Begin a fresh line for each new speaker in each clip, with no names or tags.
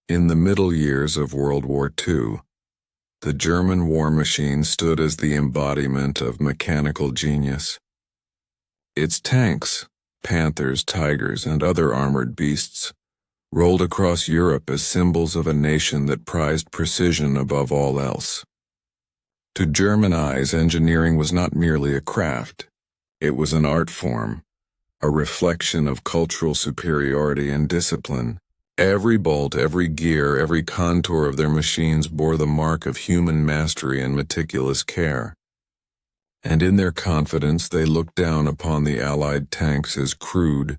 In the middle years of World War II, the German war machine stood as the embodiment of mechanical genius. Its tanks, Panthers, Tigers, and other armored beasts, rolled across Europe as symbols of a nation that prized precision above all else. To German eyes, engineering was not merely a craft, it was an art form, a reflection of cultural superiority and discipline. Every bolt, every gear, every contour of their machines bore the mark of human mastery and meticulous care. And in their confidence they looked down upon the Allied tanks as crude,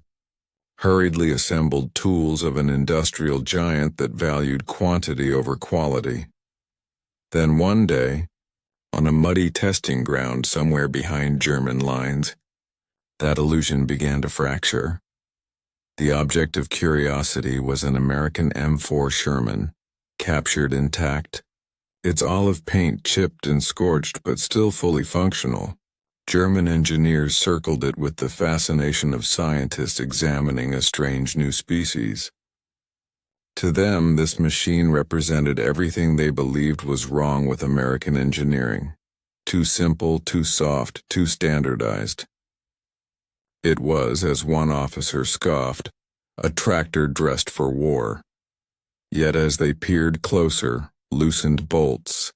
hurriedly assembled tools of an industrial giant that valued quantity over quality. Then one day, on a muddy testing ground somewhere behind German lines, that illusion began to fracture. The object of curiosity was an American M4 Sherman, captured intact, its olive paint chipped and scorched but still fully functional. German engineers circled it with the fascination of scientists examining a strange new species. To them, this machine represented everything they believed was wrong with American engineering. Too simple, too soft, too standardized. It was, as one officer scoffed, a tractor dressed for war. Yet as they peered closer, loosened bolts,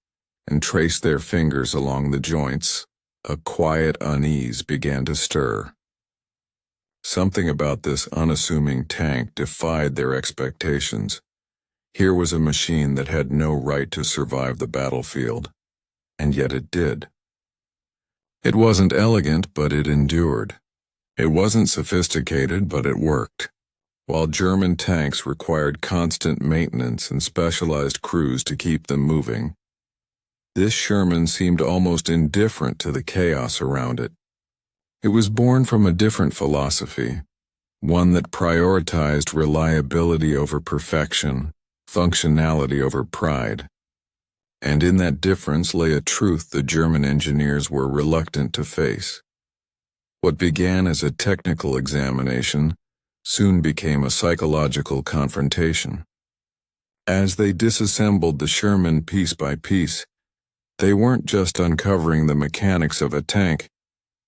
and traced their fingers along the joints, a quiet unease began to stir. Something about this unassuming tank defied their expectations. Here was a machine that had no right to survive the battlefield, and yet it did. It wasn't elegant, but it endured. It wasn't sophisticated, but it worked. While German tanks required constant maintenance and specialized crews to keep them moving, this Sherman seemed almost indifferent to the chaos around it. It was born from a different philosophy, one that prioritized reliability over perfection, functionality over pride. And in that difference lay a truth the German engineers were reluctant to face. What began as a technical examination soon became a psychological confrontation. As they disassembled the Sherman piece by piece, they weren't just uncovering the mechanics of a tank,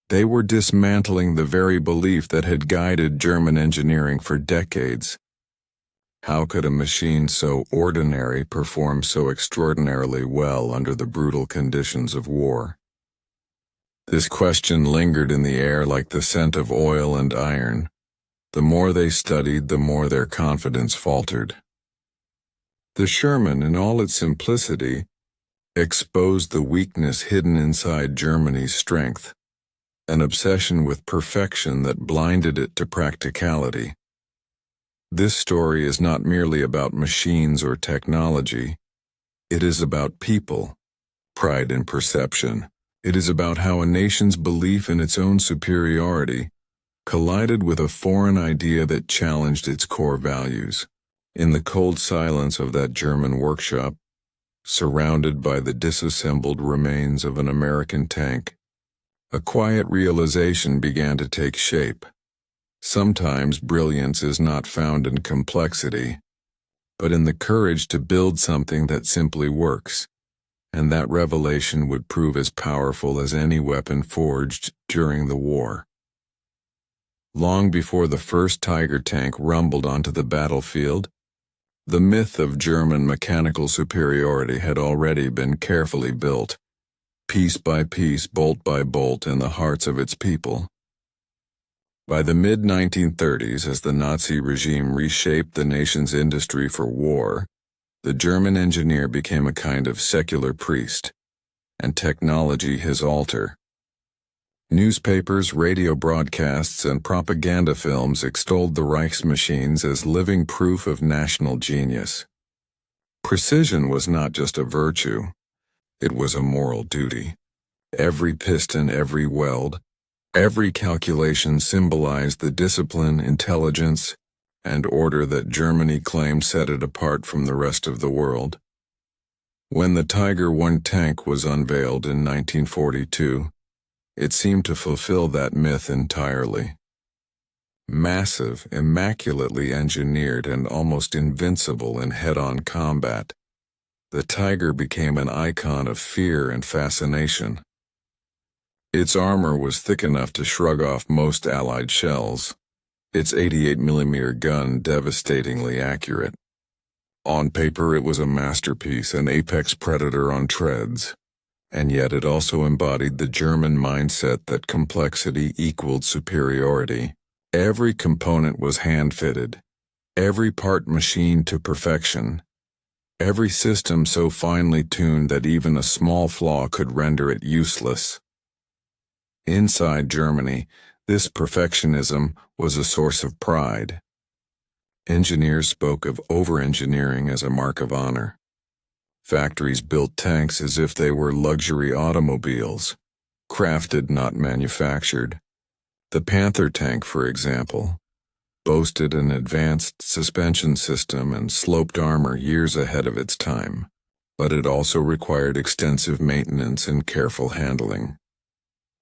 they were dismantling the very belief that had guided German engineering for decades. How could a machine so ordinary perform so extraordinarily well under the brutal conditions of war? This question lingered in the air like the scent of oil and iron. The more they studied, the more their confidence faltered. The Sherman, in all its simplicity, exposed the weakness hidden inside Germany's strength, an obsession with perfection that blinded it to practicality. This story is not merely about machines or technology. It is about people, pride and perception. It is about how a nation's belief in its own superiority collided with a foreign idea that challenged its core values. In the cold silence of that German workshop, surrounded by the disassembled remains of an American tank, a quiet realization began to take shape. Sometimes brilliance is not found in complexity, but in the courage to build something that simply works. And that revelation would prove as powerful as any weapon forged during the war. Long before the first Tiger tank rumbled onto the battlefield, the myth of German mechanical superiority had already been carefully built, piece by piece, bolt by bolt, in the hearts of its people. By the mid-1930s, as the Nazi regime reshaped the nation's industry for war, the German engineer became a kind of secular priest, and technology his altar. Newspapers, radio broadcasts, and propaganda films extolled the Reich's machines as living proof of national genius. Precision was not just a virtue, it was a moral duty. Every piston, every weld, every calculation symbolized the discipline, intelligence, and order that Germany claimed set it apart from the rest of the world. When the Tiger I tank was unveiled in 1942, it seemed to fulfill that myth entirely. Massive, immaculately engineered, and almost invincible in head-on combat, the Tiger became an icon of fear and fascination. Its armor was thick enough to shrug off most Allied shells, its 88mm gun devastatingly accurate. On paper it was a masterpiece, an apex predator on treads, and yet it also embodied the German mindset that complexity equaled superiority. Every component was hand-fitted, every part machined to perfection, every system so finely tuned that even a small flaw could render it useless. Inside Germany, this perfectionism was a source of pride. Engineers spoke of over-engineering as a mark of honor. Factories built tanks as if they were luxury automobiles, crafted, not manufactured. The Panther tank, for example, boasted an advanced suspension system and sloped armor years ahead of its time, but it also required extensive maintenance and careful handling.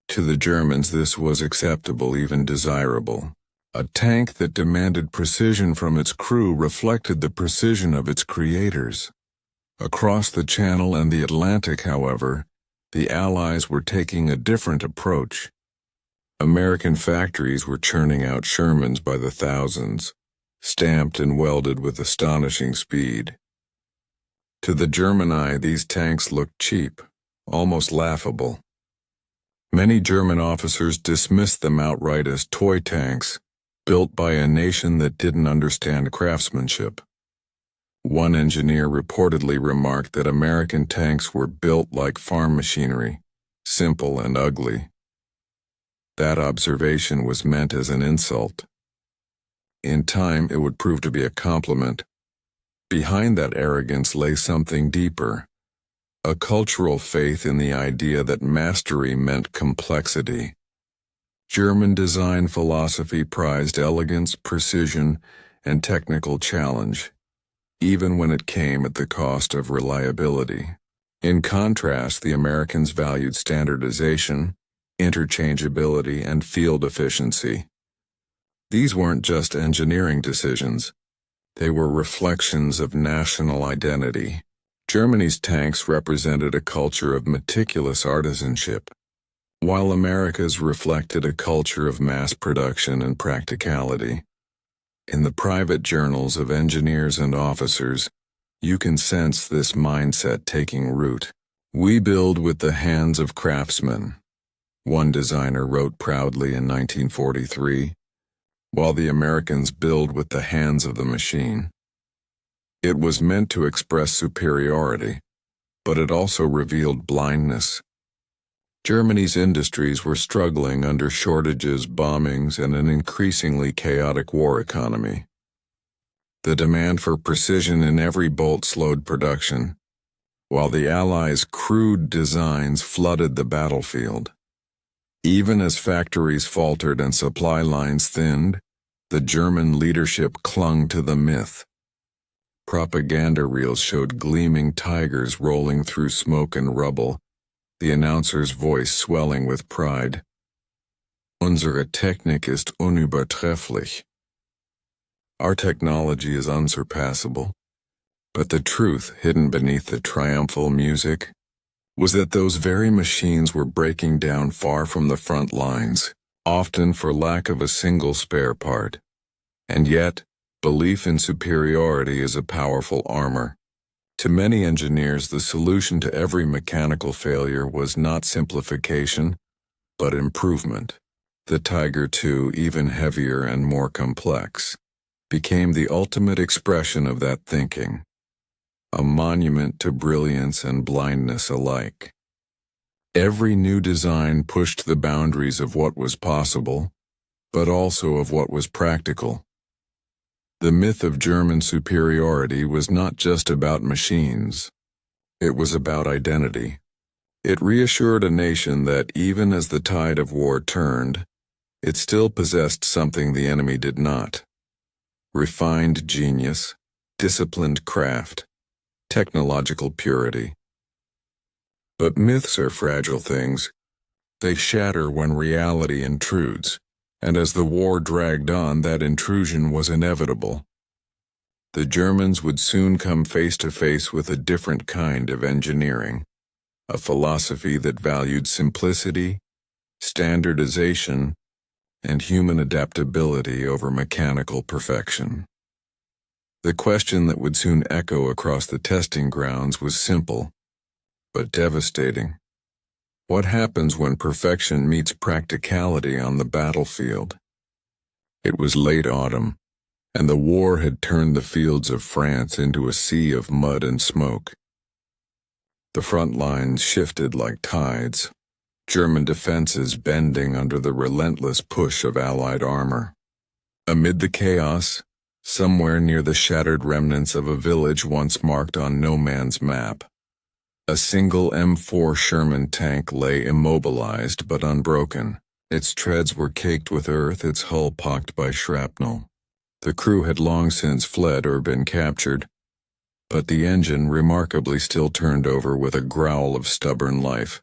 To the Germans, this was acceptable, even desirable. A tank that demanded precision from its crew reflected the precision of its creators. Across the Channel and the Atlantic, however, the Allies were taking a different approach. American factories were churning out Shermans by the thousands, stamped and welded with astonishing speed. To the German eye, these tanks looked cheap, almost laughable. Many German officers dismissed them outright as toy tanks, built by a nation that didn't understand craftsmanship. One engineer reportedly remarked that American tanks were built like farm machinery, simple and ugly. That observation was meant as an insult. In time, it would prove to be a compliment. Behind that arrogance lay something deeper, a cultural faith in the idea that mastery meant complexity. German design philosophy prized elegance, precision, and technical challenge, even when it came at the cost of reliability. In contrast, the Americans valued standardization, interchangeability, and field efficiency. These weren't just engineering decisions. They were reflections of national identity. Germany's tanks represented a culture of meticulous artisanship, while America's reflected a culture of mass production and practicality. In the private journals of engineers and officers, you can sense this mindset taking root. "We build with the hands of craftsmen," one designer wrote proudly in 1943, while the Americans build with the hands of the machine. It was meant to express superiority, but it also revealed blindness. Germany's industries were struggling under shortages, bombings, and an increasingly chaotic war economy. The demand for precision in every bolt slowed production, while the Allies' crude designs flooded the battlefield. Even as factories faltered and supply lines thinned, the German leadership clung to the myth. Propaganda reels showed gleaming tigers rolling through smoke and rubble, the announcer's voice swelling with pride. "Unsere Technik ist unübertrefflich." Our technology is unsurpassable. But the truth hidden beneath the triumphal music was that those very machines were breaking down far from the front lines, often for lack of a single spare part. And yet, belief in superiority is a powerful armor. To many engineers, the solution to every mechanical failure was not simplification, but improvement. The Tiger II, even heavier and more complex, became the ultimate expression of that thinking, a monument to brilliance and blindness alike. Every new design pushed the boundaries of what was possible, but also of what was practical. The myth of German superiority was not just about machines. It was about identity. It reassured a nation that even as the tide of war turned, it still possessed something the enemy did not: refined genius, disciplined craft, technological purity. But myths are fragile things. They shatter when reality intrudes. And as the war dragged on, that intrusion was inevitable. The Germans would soon come face to face with a different kind of engineering, a philosophy that valued simplicity, standardization, and human adaptability over mechanical perfection. The question that would soon echo across the testing grounds was simple, but devastating. What happens when perfection meets practicality on the battlefield? It was late autumn, and the war had turned the fields of France into a sea of mud and smoke. The front lines shifted like tides, German defenses bending under the relentless push of Allied armor. Amid the chaos, somewhere near the shattered remnants of a village once marked on no man's map, a single M4 Sherman tank lay immobilized but unbroken. Its treads were caked with earth, its hull pocked by shrapnel. The crew had long since fled or been captured, but the engine remarkably still turned over with a growl of stubborn life.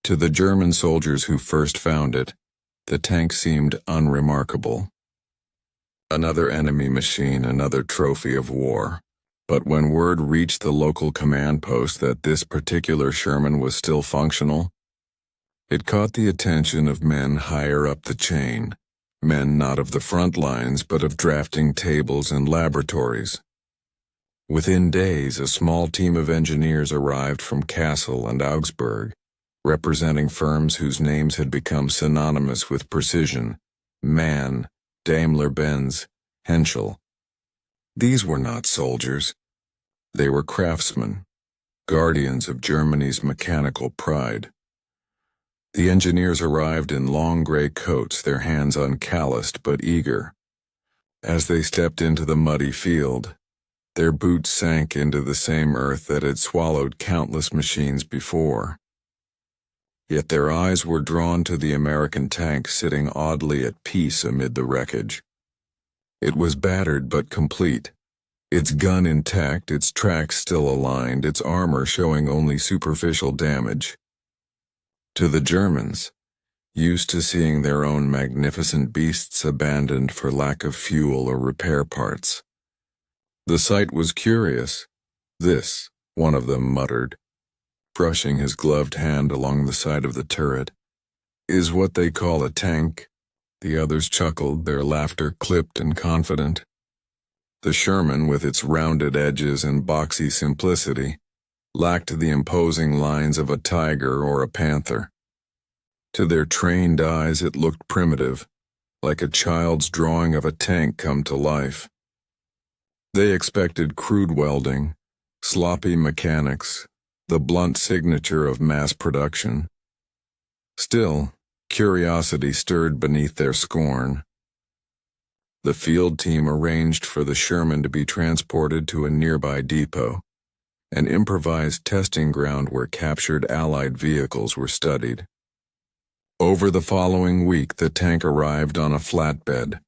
To the German soldiers who first found it, the tank seemed unremarkable. Another enemy machine, another trophy of war. But when word reached the local command post that this particular Sherman was still functional, it caught the attention of men higher up the chain, men not of the front lines but of drafting tables and laboratories. Within days, a small team of engineers arrived from Kassel and Augsburg, representing firms whose names had become synonymous with precision: MAN, Daimler-Benz, Henschel. These were not soldiers. They were craftsmen, guardians of Germany's mechanical pride. The engineers arrived in long gray coats, their hands uncalloused but eager. As they stepped into the muddy field, their boots sank into the same earth that had swallowed countless machines before. Yet their eyes were drawn to the American tank sitting oddly at peace amid the wreckage. It was battered but complete, its gun intact, its tracks still aligned, its armor showing only superficial damage. To the Germans, used to seeing their own magnificent beasts abandoned for lack of fuel or repair parts, the sight was curious. "This," one of them muttered, brushing his gloved hand along the side of the turret, "is what they call a tank." The others chuckled, their laughter clipped and confident. The Sherman, with its rounded edges and boxy simplicity, lacked the imposing lines of a Tiger or a Panther. To their trained eyes it looked primitive, like a child's drawing of a tank come to life. They expected crude welding, sloppy mechanics, the blunt signature of mass production. Still, curiosity stirred beneath their scorn. The field team arranged for the Sherman to be transported to a nearby depot, an improvised testing ground where captured Allied vehicles were studied. Over the following week, the tank arrived on a flatbed,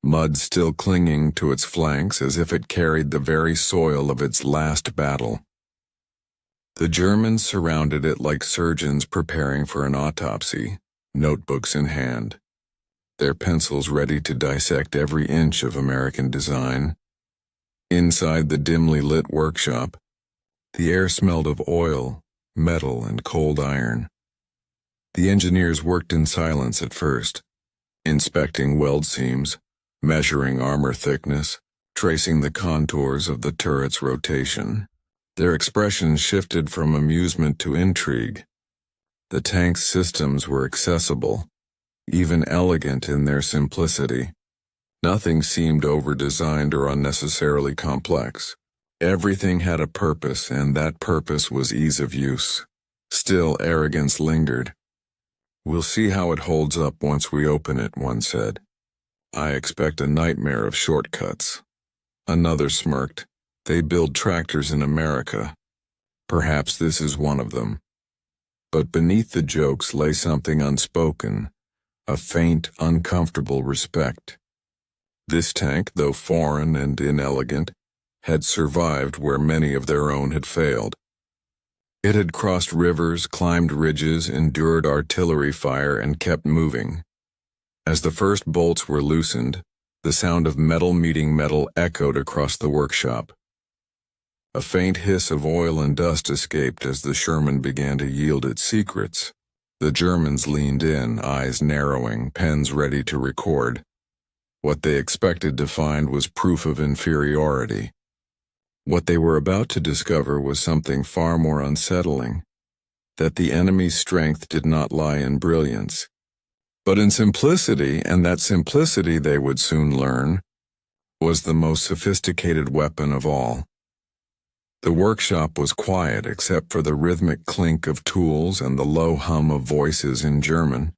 mud still clinging to its flanks as if it carried the very soil of its last battle. The Germans surrounded it like surgeons preparing for an autopsy, notebooks in hand, their pencils ready to dissect every inch of American design. Inside the dimly lit workshop, the air smelled of oil, metal, and cold iron. The engineers worked in silence at first, inspecting weld seams, measuring armor thickness, tracing the contours of the turret's rotation. Their expressions shifted from amusement to intrigue. The tank's systems were accessible, even elegant in their simplicity. Nothing seemed over-designed or unnecessarily complex. Everything had a purpose, and that purpose was ease of use. Still, arrogance lingered. "We'll see how it holds up once we open it," one said. "I expect a nightmare of shortcuts." Another smirked. "They build tractors in America. Perhaps this is one of them." But beneath the jokes lay something unspoken, a faint, uncomfortable respect. This tank, though foreign and inelegant, had survived where many of their own had failed. It had crossed rivers, climbed ridges, endured artillery fire, and kept moving. As the first bolts were loosened, the sound of metal meeting metal echoed across the workshop. A faint hiss of oil and dust escaped as the Sherman began to yield its secrets. The Germans leaned in, eyes narrowing, pens ready to record. What they expected to find was proof of inferiority. What they were about to discover was something far more unsettling, that the enemy's strength did not lie in brilliance, but in simplicity, and that simplicity, they would soon learn, was the most sophisticated weapon of all. The workshop was quiet except for the rhythmic clink of tools and the low hum of voices in German.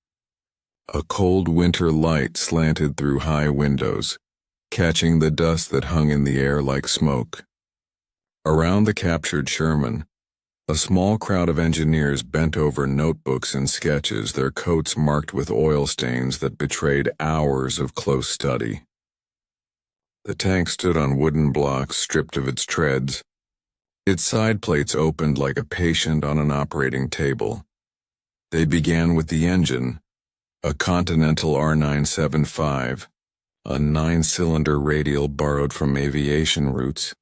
A cold winter light slanted through high windows, catching the dust that hung in the air like smoke. Around the captured Sherman, a small crowd of engineers bent over notebooks and sketches, their coats marked with oil stains that betrayed hours of close study. The tank stood on wooden blocks stripped of its treads, its side plates opened like a patient on an operating table. They began with the engine, a Continental R975, a 9-cylinder radial borrowed from aviation roots.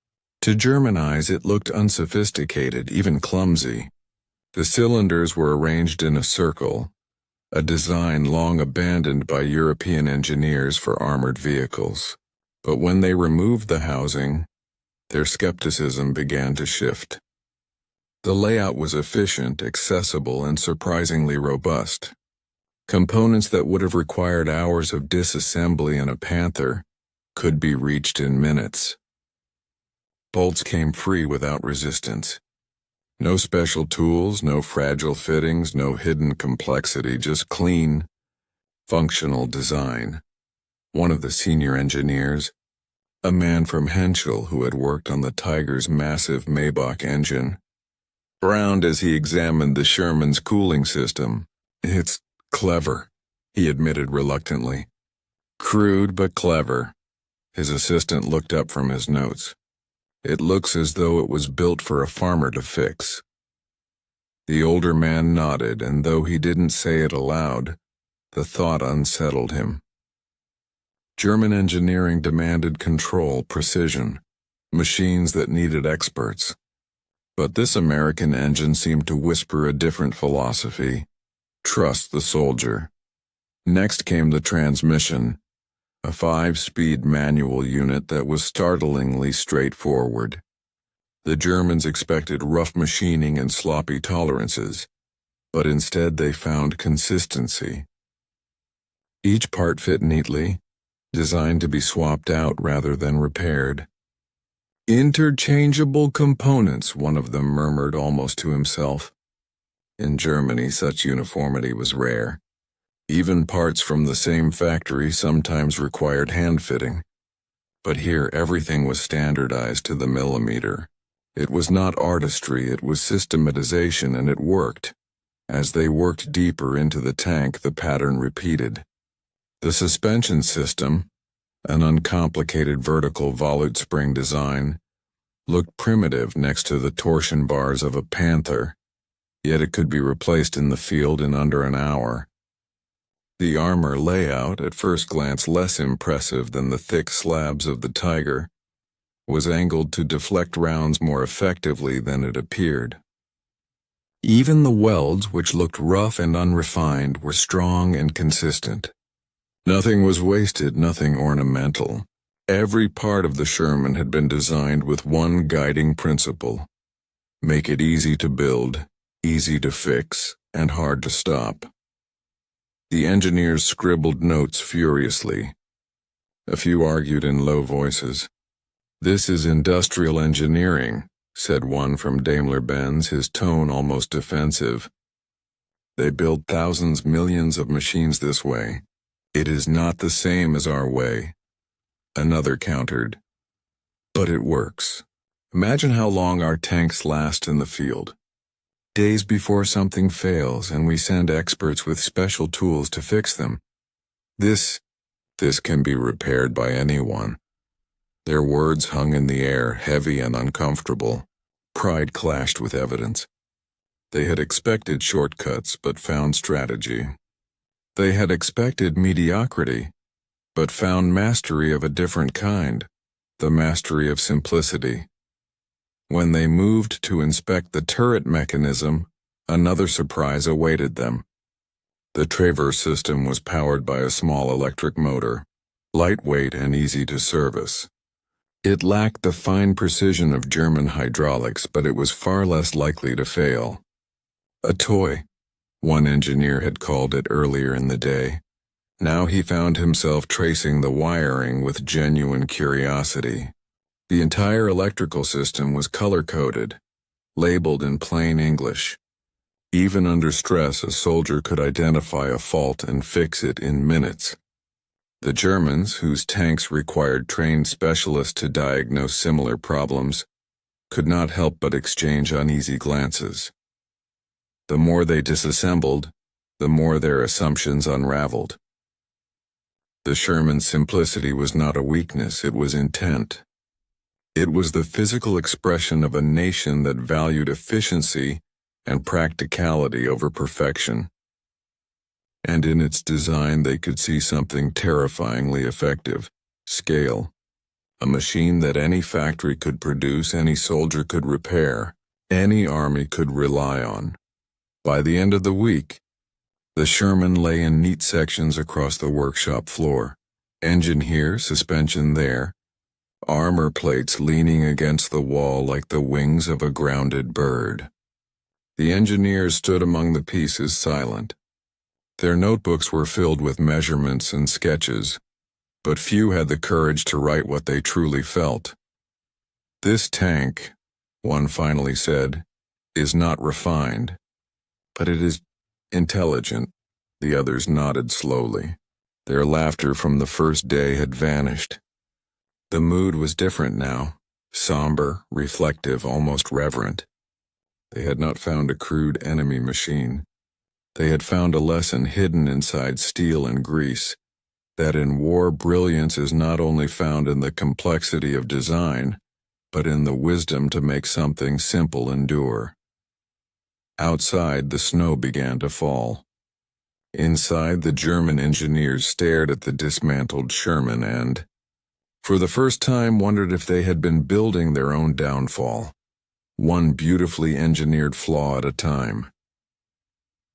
To German eyes, it looked unsophisticated, even clumsy. The cylinders were arranged in a circle, a design long abandoned by European engineers for armored vehicles. But when they removed the housing, their skepticism began to shift. The layout was efficient, accessible, and surprisingly robust. Components that would have required hours of disassembly in a Panther could be reached in minutes. Bolts came free without resistance. No special tools, no fragile fittings, no hidden complexity, just clean, functional design. One of the senior engineers, a man from Henschel who had worked on the Tiger's massive Maybach engine, frowned as he examined the Sherman's cooling system. "It's clever," he admitted reluctantly. "Crude but clever." His assistant looked up from his notes. "It looks as though it was built for a farmer to fix." The older man nodded, and though he didn't say it aloud, the thought unsettled him. German engineering demanded control, precision, machines that needed experts. But this American engine seemed to whisper a different philosophy: trust the soldier. Next came the transmission, a 5-speed manual unit that was startlingly straightforward. The Germans expected rough machining and sloppy tolerances, but instead they found consistency. Each part fit neatly, designed to be swapped out rather than repaired. "Interchangeable components," one of them murmured almost to himself. In Germany, such uniformity was rare. Even parts from the same factory sometimes required hand-fitting. But here everything was standardized to the millimeter. It was not artistry, it was systematization, and it worked. As they worked deeper into the tank, the pattern repeated. The suspension system, an uncomplicated vertical volute spring design, looked primitive next to the torsion bars of a Panther, yet it could be replaced in the field in under an hour. The armor layout, at first glance less impressive than the thick slabs of the Tiger, was angled to deflect rounds more effectively than it appeared. Even the welds, which looked rough and unrefined, were strong and consistent. Nothing was wasted, nothing ornamental. Every part of the Sherman had been designed with one guiding principle: make it easy to build, easy to fix, and hard to stop. The engineers scribbled notes furiously. A few argued in low voices. "This is industrial engineering," said one from Daimler-Benz, his tone almost defensive. "They build thousands, millions of machines this way. It is not the same as our way." Another countered. "But it works. Imagine how long our tanks last in the field. Days before something fails, and we send experts with special tools to fix them. This can be repaired by anyone." Their words hung in the air, heavy and uncomfortable. Pride clashed with evidence. They had expected shortcuts, but found strategy. They had expected mediocrity, but found mastery of a different kind, the mastery of simplicity. When they moved to inspect the turret mechanism, another surprise awaited them. The traverse system was powered by a small electric motor, lightweight and easy to service. It lacked the fine precision of German hydraulics, but it was far less likely to fail. A toy, one engineer had called it earlier in the day. Now he found himself tracing the wiring with genuine curiosity. The entire electrical system was color-coded, labeled in plain English. Even under stress, a soldier could identify a fault and fix it in minutes. The Germans, whose tanks required trained specialists to diagnose similar problems, could not help but exchange uneasy glances. The more they disassembled, the more their assumptions unraveled. The Sherman's simplicity was not a weakness, it was intent. It was the physical expression of a nation that valued efficiency and practicality over perfection. And in its design they could see something terrifyingly effective: scale. A machine that any factory could produce, any soldier could repair, any army could rely on. By the end of the week, the Sherman lay in neat sections across the workshop floor. Engine here, suspension there, armor plates leaning against the wall like the wings of a grounded bird. The engineers stood among the pieces, silent. Their notebooks were filled with measurements and sketches, but few had the courage to write what they truly felt. "This tank," one finally said, "is not refined, but it is intelligent." The others nodded slowly. Their laughter from the first day had vanished. The mood was different now, somber, reflective, almost reverent. They had not found a crude enemy machine. They had found a lesson hidden inside steel and grease, that in war brilliance is not only found in the complexity of design, but in the wisdom to make something simple endure. Outside, the snow began to fall. Inside, the German engineers stared at the dismantled Sherman and, for the first time, wondered if they had been building their own downfall, one beautifully engineered flaw at a time.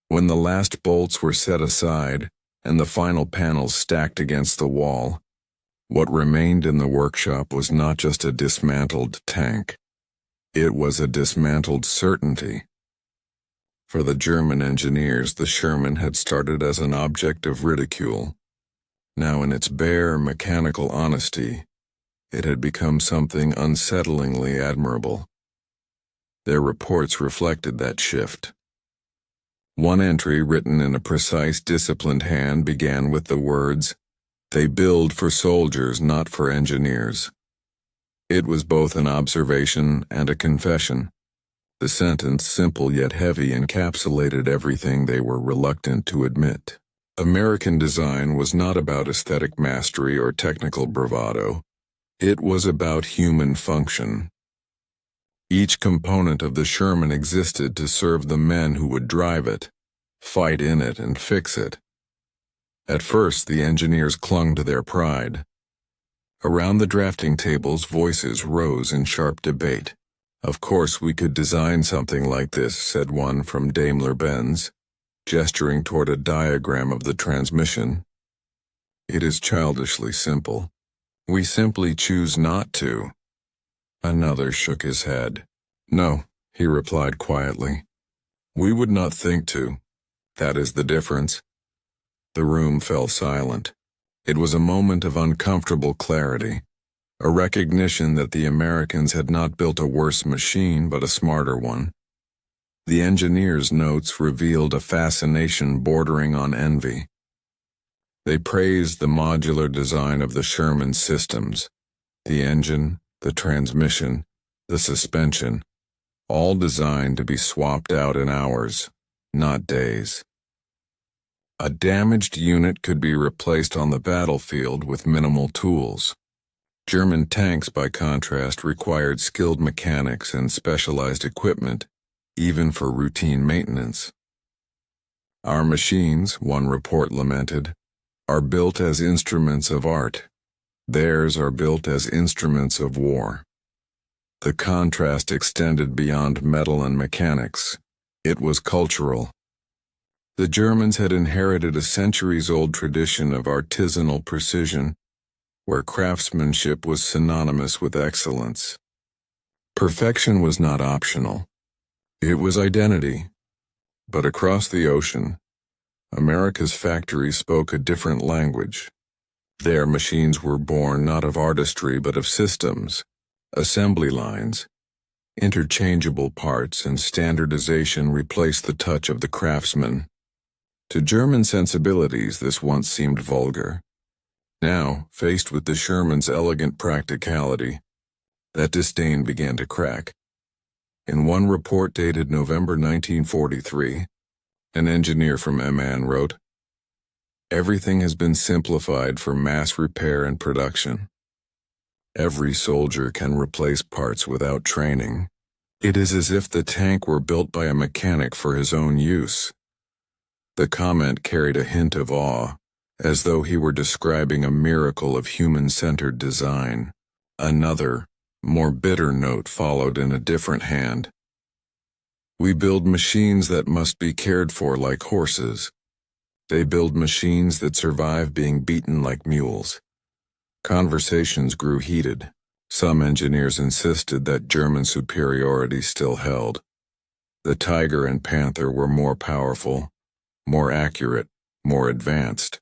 When the last bolts were set aside and the final panels stacked against the wall, what remained in the workshop was not just a dismantled tank. It was a dismantled certainty. For the German engineers, the Sherman had started as an object of ridicule. Now, in its bare, mechanical honesty, it had become something unsettlingly admirable. Their reports reflected that shift. One entry, written in a precise, disciplined hand, began with the words, "They build for soldiers, not for engineers." It was both an observation and a confession. The sentence, simple yet heavy, encapsulated everything they were reluctant to admit. American design was not about aesthetic mastery or technical bravado. It was about human function. Each component of the Sherman existed to serve the men who would drive it, fight in it, and fix it. At first, the engineers clung to their pride. Around the drafting tables, voices rose in sharp debate. "Of course we could design something like this," said one from Daimler-Benz, gesturing toward a diagram of the transmission. "It is childishly simple. We simply choose not to." Another shook his head. "No," he replied quietly. "We would not think to. That is the difference." The room fell silent. It was a moment of uncomfortable clarity, a recognition that the Americans had not built a worse machine but a smarter one. The engineers' notes revealed a fascination bordering on envy. They praised the modular design of the Sherman systems, the engine, the transmission, the suspension, all designed to be swapped out in hours, not days. A damaged unit could be replaced on the battlefield with minimal tools. German tanks, by contrast, required skilled mechanics and specialized equipment, even for routine maintenance. Our machines, one report lamented, are built as instruments of art. Theirs are built as instruments of war. The contrast extended beyond metal and mechanics. It was cultural. The Germans had inherited a centuries-old tradition of artisanal precision, where craftsmanship was synonymous with excellence. Perfection was not optional. It was identity. But across the ocean, America's factories spoke a different language. Their machines were born not of artistry but of systems, assembly lines. Interchangeable parts and standardization replaced the touch of the craftsman. To German sensibilities, this once seemed vulgar. Now, faced with the Sherman's elegant practicality, that disdain began to crack. In one report dated November 1943, an engineer from MAN wrote, "Everything has been simplified for mass repair and production. Every soldier can replace parts without training. It is as if the tank were built by a mechanic for his own use." The comment carried a hint of awe, as though he were describing a miracle of human-centered design. Another, more bitter note followed in a different hand. "We build machines that must be cared for like horses. They build machines that survive being beaten like mules." Conversations grew heated. Some engineers insisted that German superiority still held. The Tiger and Panther were more powerful, more accurate, more advanced.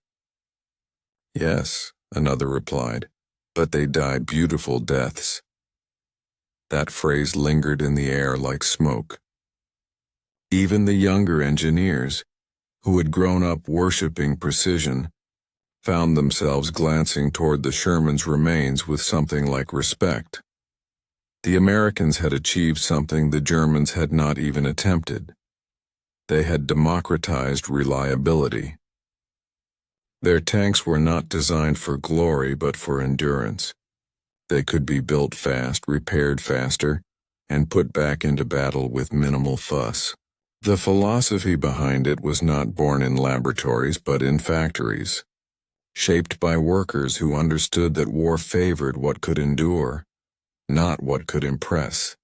"Yes," another replied, "but they die beautiful deaths." That phrase lingered in the air like smoke. Even the younger engineers, who had grown up worshipping precision, found themselves glancing toward the Sherman's remains with something like respect. The Americans had achieved something the Germans had not even attempted. They had democratized reliability. Their tanks were not designed for glory but for endurance. They could be built fast, repaired faster, and put back into battle with minimal fuss. The philosophy behind it was not born in laboratories but in factories, shaped by workers who understood that war favored what could endure, not what could impress.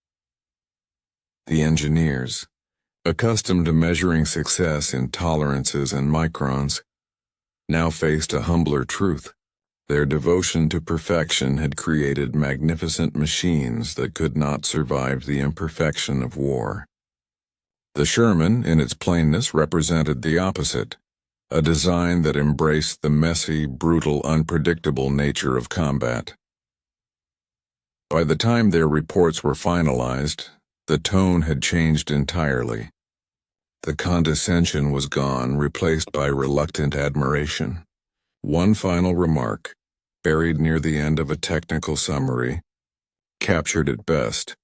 The engineers, accustomed to measuring success in tolerances and microns, now faced a humbler truth. Their devotion to perfection had created magnificent machines that could not survive the imperfection of war. The Sherman, in its plainness, represented the opposite, a design that embraced the messy, brutal, unpredictable nature of combat. By the time their reports were finalized, the tone had changed entirely. The condescension was gone, replaced by reluctant admiration. One final remark, buried near the end of a technical summary, captured it best.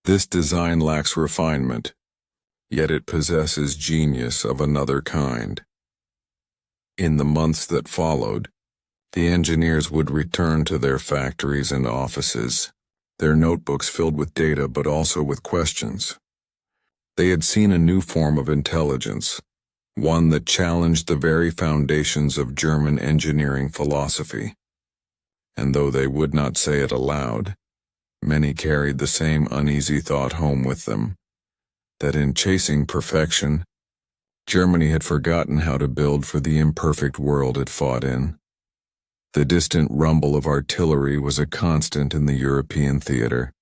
"This design lacks refinement, yet it possesses genius of another kind." In the months that followed, the engineers would return to their factories and offices, their notebooks filled with data but also with questions. They had seen a new form of intelligence, one that challenged the very foundations of German engineering philosophy. And though they would not say it aloud, many carried the same uneasy thought home with them, that in chasing perfection, Germany had forgotten how to build for the imperfect world it fought in. The distant rumble of artillery was a constant in the European theater,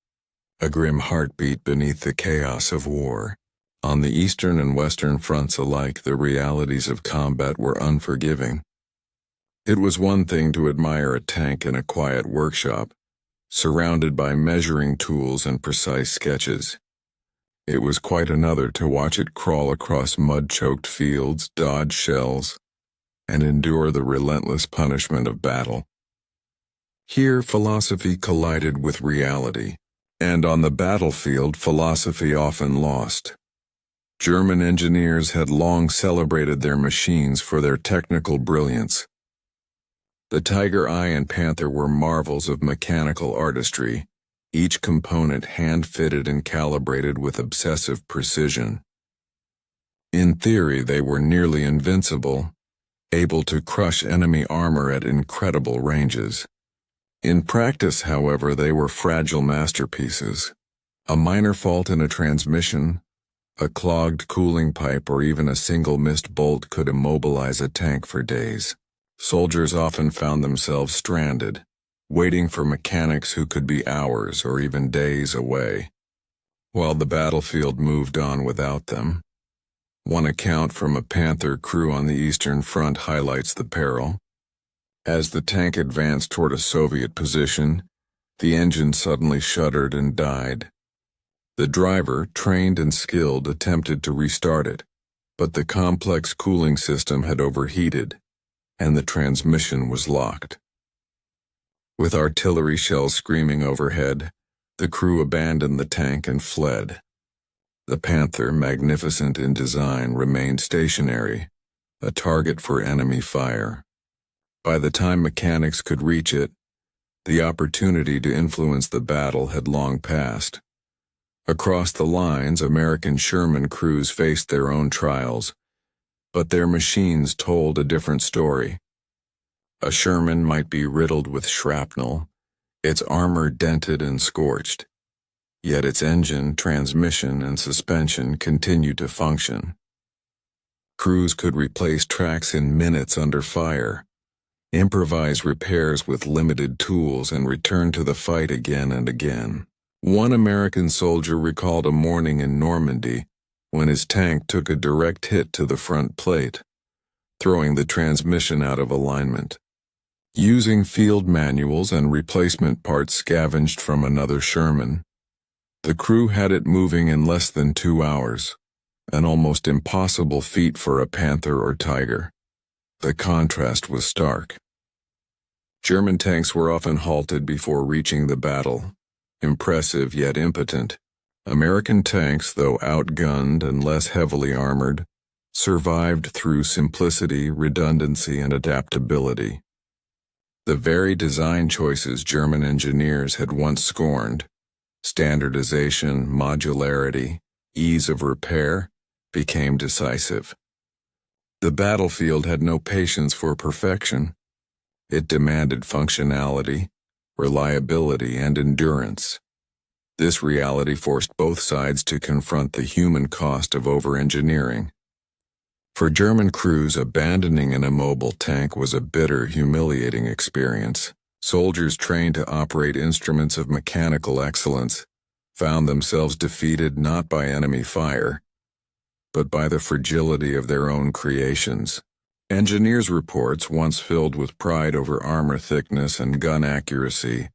a grim heartbeat beneath the chaos of war. On the eastern and western fronts alike, the realities of combat were unforgiving. It was one thing to admire a tank in a quiet workshop, surrounded by measuring tools and precise sketches. It was quite another to watch it crawl across mud-choked fields, dodge shells, and endure the relentless punishment of battle. Here, philosophy collided with reality, and on the battlefield, philosophy often lost. German engineers had long celebrated their machines for their technical brilliance. The Tiger I and Panther were marvels of mechanical artistry, each component hand-fitted and calibrated with obsessive precision. In theory, they were nearly invincible, able to crush enemy armor at incredible ranges. In practice, however, they were fragile masterpieces. A minor fault in a transmission, a clogged cooling pipe, or even a single missed bolt could immobilize a tank for days. Soldiers often found themselves stranded, waiting for mechanics who could be hours or even days away, while the battlefield moved on without them. One account from a Panther crew on the Eastern Front highlights the peril. As the tank advanced toward a Soviet position, the engine suddenly shuddered and died. The driver, trained and skilled, attempted to restart it, but the complex cooling system had overheated, and the transmission was locked. With artillery shells screaming overhead, the crew abandoned the tank and fled. The Panther, magnificent in design, remained stationary, a target for enemy fire. By the time mechanics could reach it, the opportunity to influence the battle had long passed. Across the lines, American Sherman crews faced their own trials, but their machines told a different story. A Sherman might be riddled with shrapnel, its armor dented and scorched, yet its engine, transmission, and suspension continued to function. Crews could replace tracks in minutes under fire, improvise repairs with limited tools, and return to the fight again and again. One American soldier recalled a morning in Normandy when his tank took a direct hit to the front plate, throwing the transmission out of alignment. Using field manuals and replacement parts scavenged from another Sherman, the crew had it moving in less than 2 hours, an almost impossible feat for a Panther or Tiger. The contrast was stark. German tanks were often halted before reaching the battle, impressive yet impotent. American tanks, though outgunned and less heavily armored, survived through simplicity, redundancy, and adaptability. The very design choices German engineers had once scorned, standardization, modularity, ease of repair, became decisive. The battlefield had no patience for perfection. It demanded functionality, reliability, and endurance. This reality forced both sides to confront the human cost of over-engineering. For German crews, abandoning an immobile tank was a bitter, humiliating experience. Soldiers trained to operate instruments of mechanical excellence found themselves defeated not by enemy fire, but by the fragility of their own creations. Engineers' reports, once filled with pride over armor thickness and gun accuracy,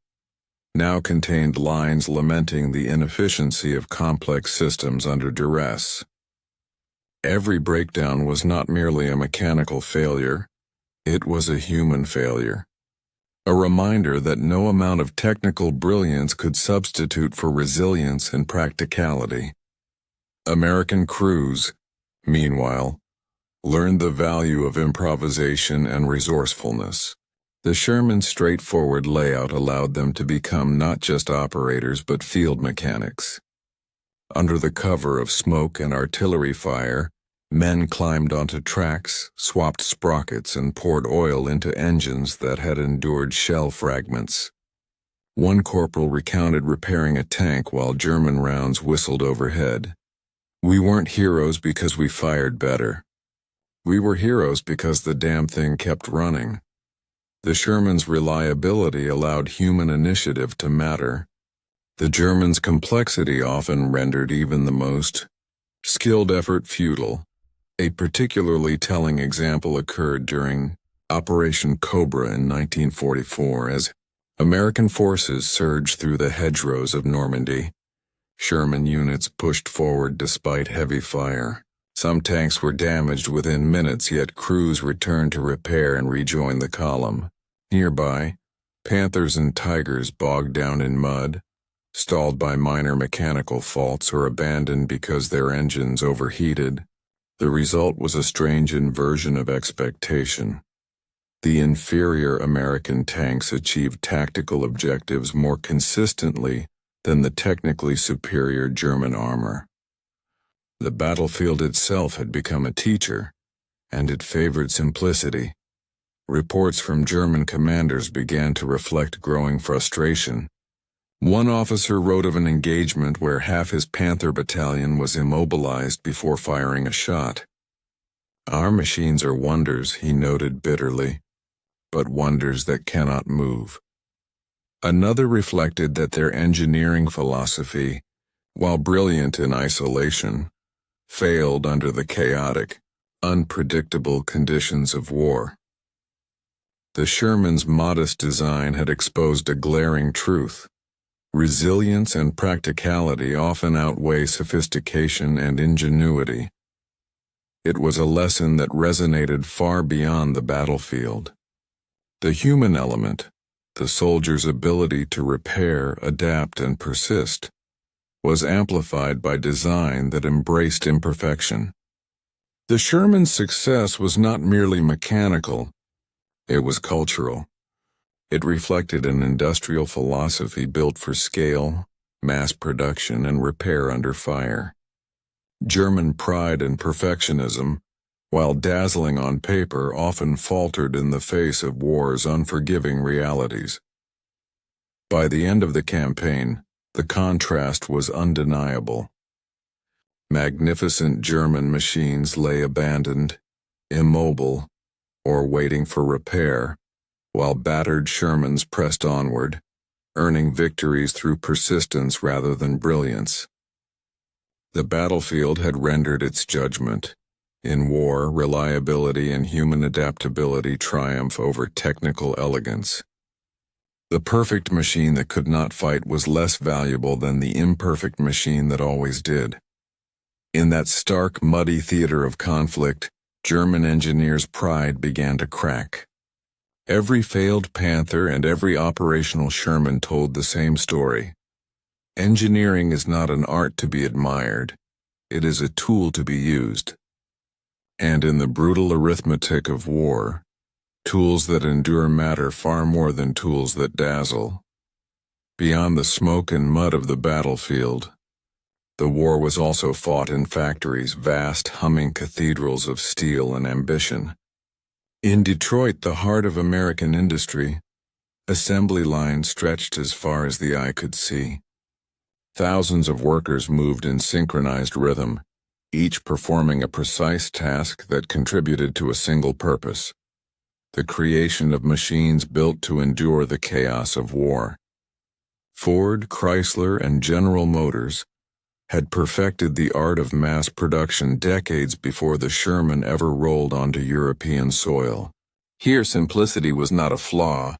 now contained lines lamenting the inefficiency of complex systems under duress. Every breakdown was not merely a mechanical failure, it was a human failure. A reminder that no amount of technical brilliance could substitute for resilience and practicality. American crews, meanwhile, learned the value of improvisation and resourcefulness. The Sherman's straightforward layout allowed them to become not just operators but field mechanics. Under the cover of smoke and artillery fire, men climbed onto tracks, swapped sprockets, and poured oil into engines that had endured shell fragments. One corporal recounted repairing a tank while German rounds whistled overhead. "We weren't heroes because we fired better. We were heroes because the damn thing kept running." The Sherman's reliability allowed human initiative to matter. The Germans' complexity often rendered even the most skilled effort futile. A particularly telling example occurred during Operation Cobra in 1944 as American forces surged through the hedgerows of Normandy. Sherman units pushed forward despite heavy fire. Some tanks were damaged within minutes, yet crews returned to repair and rejoin the column. Nearby, Panthers and Tigers bogged down in mud, stalled by minor mechanical faults or abandoned because their engines overheated. The result was a strange inversion of expectation. The inferior American tanks achieved tactical objectives more consistently than the technically superior German armor. The battlefield itself had become a teacher, and it favored simplicity. Reports from German commanders began to reflect growing frustration. One officer wrote of an engagement where half his Panther battalion was immobilized before firing a shot. "Our machines are wonders," he noted bitterly, "but wonders that cannot move." Another reflected that their engineering philosophy, while brilliant in isolation, failed under the chaotic, unpredictable conditions of war. The Sherman's modest design had exposed a glaring truth. Resilience and practicality often outweigh sophistication and ingenuity. It was a lesson that resonated far beyond the battlefield. The human element, the soldier's ability to repair, adapt, and persist, was amplified by design that embraced imperfection. The Sherman's success was not merely mechanical, it was cultural. It reflected an industrial philosophy built for scale, mass production, and repair under fire. German pride and perfectionism, while dazzling on paper, often faltered in the face of war's unforgiving realities. By the end of the campaign, the contrast was undeniable. Magnificent German machines lay abandoned, immobile, or waiting for repair, while battered Shermans pressed onward, earning victories through persistence rather than brilliance. The battlefield had rendered its judgment. In war, reliability and human adaptability triumph over technical elegance. The perfect machine that could not fight was less valuable than the imperfect machine that always did. In that stark, muddy theater of conflict, German engineers' pride began to crack. Every failed Panther and every operational Sherman told the same story. Engineering is not an art to be admired. It is a tool to be used. And in the brutal arithmetic of war, tools that endure matter far more than tools that dazzle. Beyond the smoke and mud of the battlefield, the war was also fought in factories, vast humming cathedrals of steel and ambition. In Detroit, the heart of American industry, assembly lines stretched as far as the eye could see. Thousands of workers moved in synchronized rhythm, each performing a precise task that contributed to a single purpose: the creation of machines built to endure the chaos of war. Ford, Chrysler, and General Motors had perfected the art of mass production decades before the Sherman ever rolled onto European soil. Here, simplicity was not a flaw.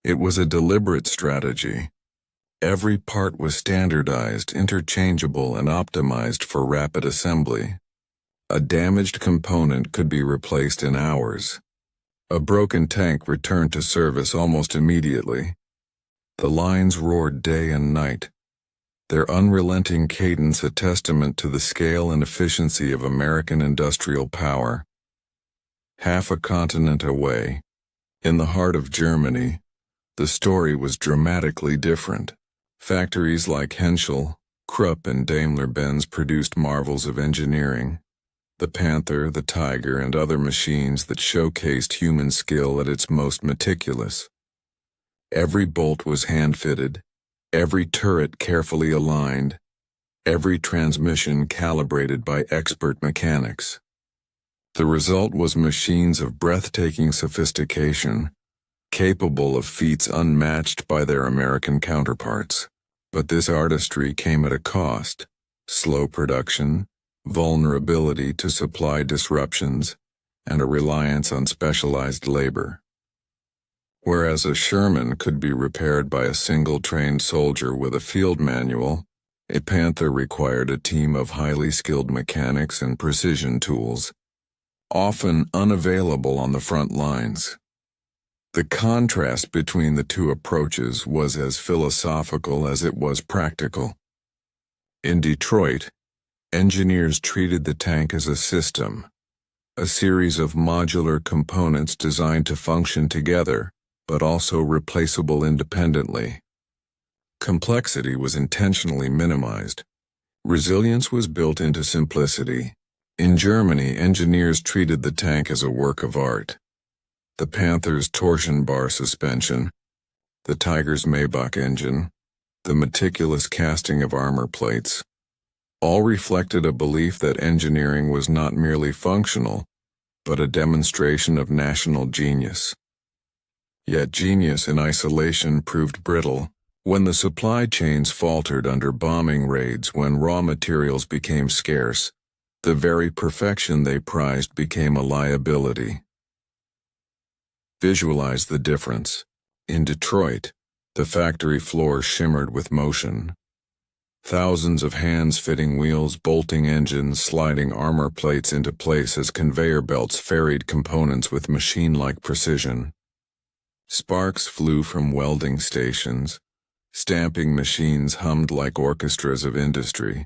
It was a deliberate strategy. Every part was standardized, interchangeable, and optimized for rapid assembly. A damaged component could be replaced in hours. A broken tank returned to service almost immediately. The lines roared day and night, their unrelenting cadence a testament to the scale and efficiency of American industrial power. Half a continent away, in the heart of Germany, the story was dramatically different. Factories like Henschel, Krupp, and Daimler-Benz produced marvels of engineering. The Panther, the Tiger, and other machines that showcased human skill at its most meticulous. Every bolt was hand-fitted, every turret carefully aligned, every transmission calibrated by expert mechanics. The result was machines of breathtaking sophistication, capable of feats unmatched by their American counterparts. But this artistry came at a cost: slow production, vulnerability to supply disruptions, and a reliance on specialized labor. Whereas a Sherman could be repaired by a single trained soldier with a field manual, a Panther required a team of highly skilled mechanics and precision tools, often unavailable on the front lines. The contrast between the two approaches was as philosophical as it was practical. In Detroit, engineers treated the tank as a system, a series of modular components designed to function together, but also replaceable independently. Complexity was intentionally minimized. Resilience was built into simplicity. In Germany, engineers treated the tank as a work of art. The Panther's torsion bar suspension, the Tiger's Maybach engine, the meticulous casting of armor plates, all reflected a belief that engineering was not merely functional, but a demonstration of national genius. Yet genius in isolation proved brittle. When the supply chains faltered under bombing raids, when raw materials became scarce, the very perfection they prized became a liability. Visualize the difference. In Detroit, the factory floor shimmered with motion. Thousands of hands fitting wheels, bolting engines, sliding armor plates into place as conveyor belts ferried components with machine-like precision. Sparks flew from welding stations, stamping machines hummed like orchestras of industry,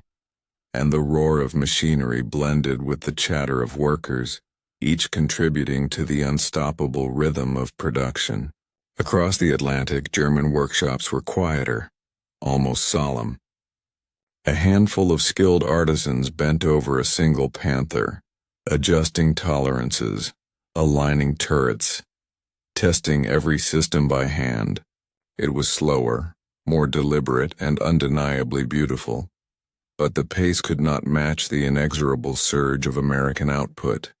and the roar of machinery blended with the chatter of workers, each contributing to the unstoppable rhythm of production. Across the Atlantic, German workshops were quieter, almost solemn. A handful of skilled artisans bent over a single Panther, adjusting tolerances, aligning turrets, testing every system by hand. It was slower, more deliberate, and undeniably beautiful. But the pace could not match the inexorable surge of American output.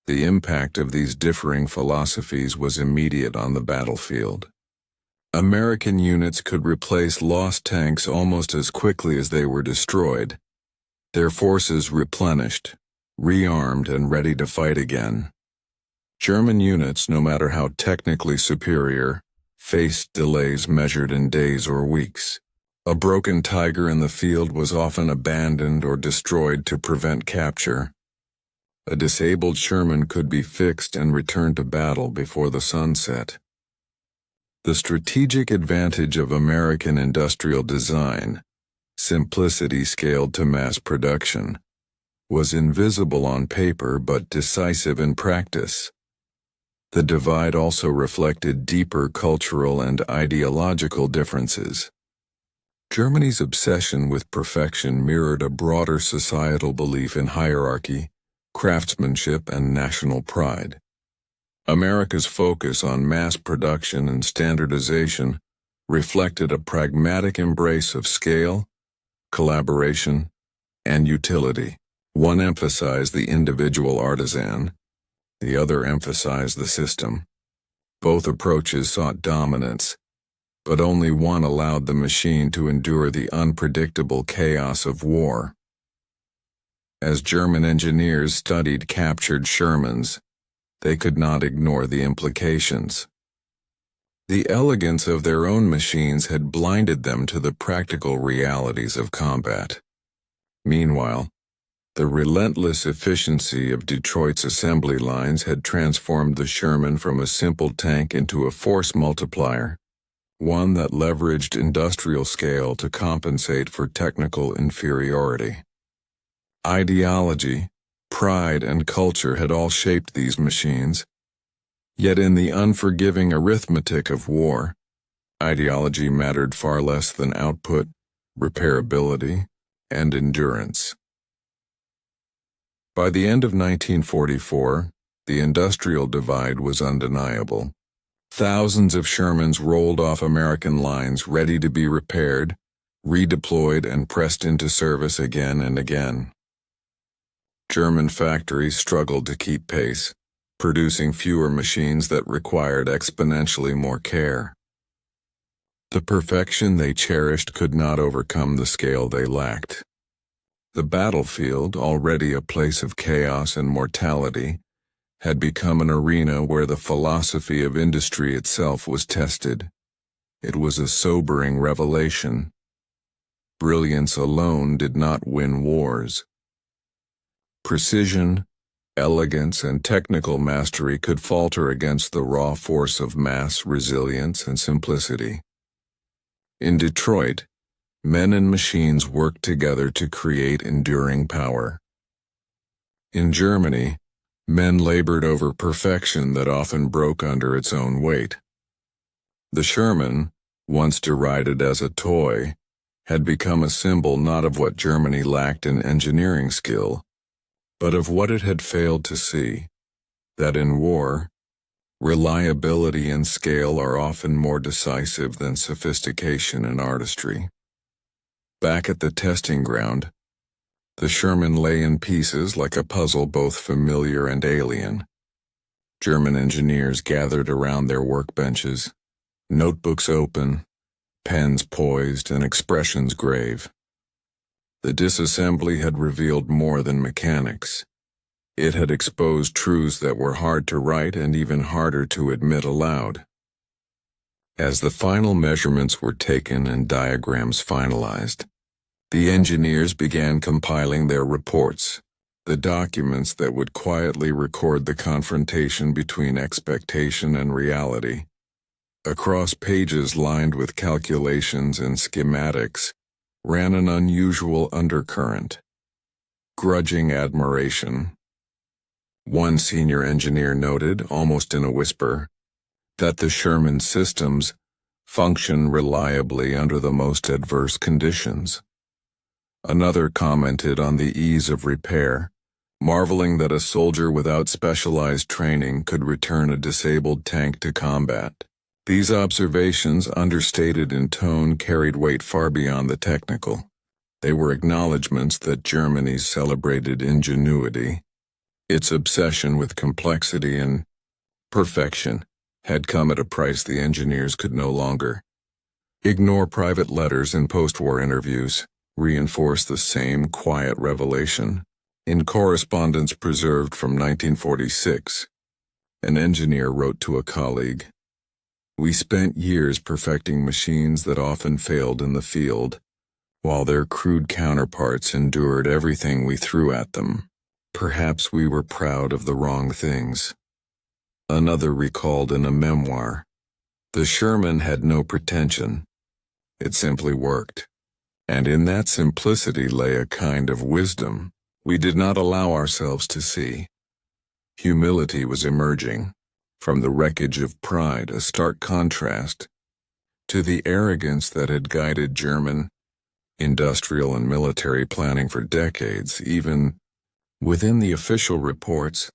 The impact of these differing philosophies was immediate on the battlefield. American units could replace lost tanks almost as quickly as they were destroyed, their forces replenished, rearmed, and ready to fight again. German units, no matter how technically superior, faced delays measured in days or weeks. A broken Tiger in the field was often abandoned or destroyed to prevent capture. A disabled Sherman could be fixed and returned to battle before the sun set. The strategic advantage of American industrial design, simplicity scaled to mass production, was invisible on paper but decisive in practice. The divide also reflected deeper cultural and ideological differences. Germany's obsession with perfection mirrored a broader societal belief in hierarchy, craftsmanship, and national pride. America's focus on mass production and standardization reflected a pragmatic embrace of scale, collaboration, and utility. One emphasized the individual artisan, the other emphasized the system. Both approaches sought dominance, but only one allowed the machine to endure the unpredictable chaos of war. As German engineers studied captured Shermans, they could not ignore the implications. The elegance of their own machines had blinded them to the practical realities of combat. Meanwhile, the relentless efficiency of Detroit's assembly lines had transformed the Sherman from a simple tank into a force multiplier, one that leveraged industrial scale to compensate for technical inferiority. Ideology, pride, and culture had all shaped these machines. Yet in the unforgiving arithmetic of war, ideology mattered far less than output, repairability, and endurance. By the end of 1944, the industrial divide was undeniable. Thousands of Shermans rolled off American lines ready to be repaired, redeployed, and pressed into service again and again. German factories struggled to keep pace, producing fewer machines that required exponentially more care. The perfection they cherished could not overcome the scale they lacked. The battlefield, already a place of chaos and mortality, had become an arena where the philosophy of industry itself was tested. It was a sobering revelation. Brilliance alone did not win wars. Precision, elegance, and technical mastery could falter against the raw force of mass, resilience, and simplicity. In Detroit, men and machines worked together to create enduring power. In Germany, men labored over perfection that often broke under its own weight. The Sherman, once derided as a toy, had become a symbol not of what Germany lacked in engineering skill, but of what it had failed to see, that in war, reliability and scale are often more decisive than sophistication and artistry. Back at the testing ground, the Sherman lay in pieces like a puzzle both familiar and alien. German engineers gathered around their workbenches, notebooks open, pens poised, and expressions grave. The disassembly had revealed more than mechanics. It had exposed truths that were hard to write and even harder to admit aloud. As the final measurements were taken and diagrams finalized, the engineers began compiling their reports, the documents that would quietly record the confrontation between expectation and reality. Across pages lined with calculations and schematics ran an unusual undercurrent. Grudging admiration. One senior engineer noted, almost in a whisper, that the Sherman systems function reliably under the most adverse conditions. Another commented on the ease of repair, marveling that a soldier without specialized training could return a disabled tank to combat. These observations, understated in tone, carried weight far beyond the technical. They were acknowledgments that Germany's celebrated ingenuity, its obsession with complexity and perfection, had come at a price the engineers could no longer ignore. Private letters and postwar interviews reinforced the same quiet revelation. In correspondence preserved from 1946, an engineer wrote to a colleague, "We spent years perfecting machines that often failed in the field, while their crude counterparts endured everything we threw at them. Perhaps we were proud of the wrong things." Another recalled in a memoir, "The Sherman had no pretension. It simply worked. And in that simplicity lay a kind of wisdom we did not allow ourselves to see." Humility was emerging from the wreckage of pride, a stark contrast to the arrogance that had guided German industrial and military planning for decades. Even within the official reports,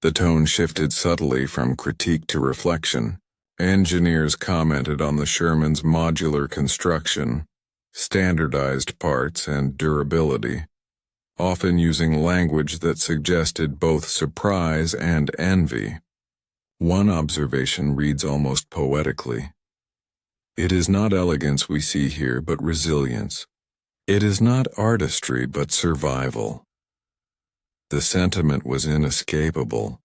the tone shifted subtly from critique to reflection. Engineers commented on the Sherman's modular construction, standardized parts, and durability, often using language that suggested both surprise and envy. One observation reads almost poetically, "It is not elegance we see here, but resilience. It is not artistry, but survival." The sentiment was inescapable.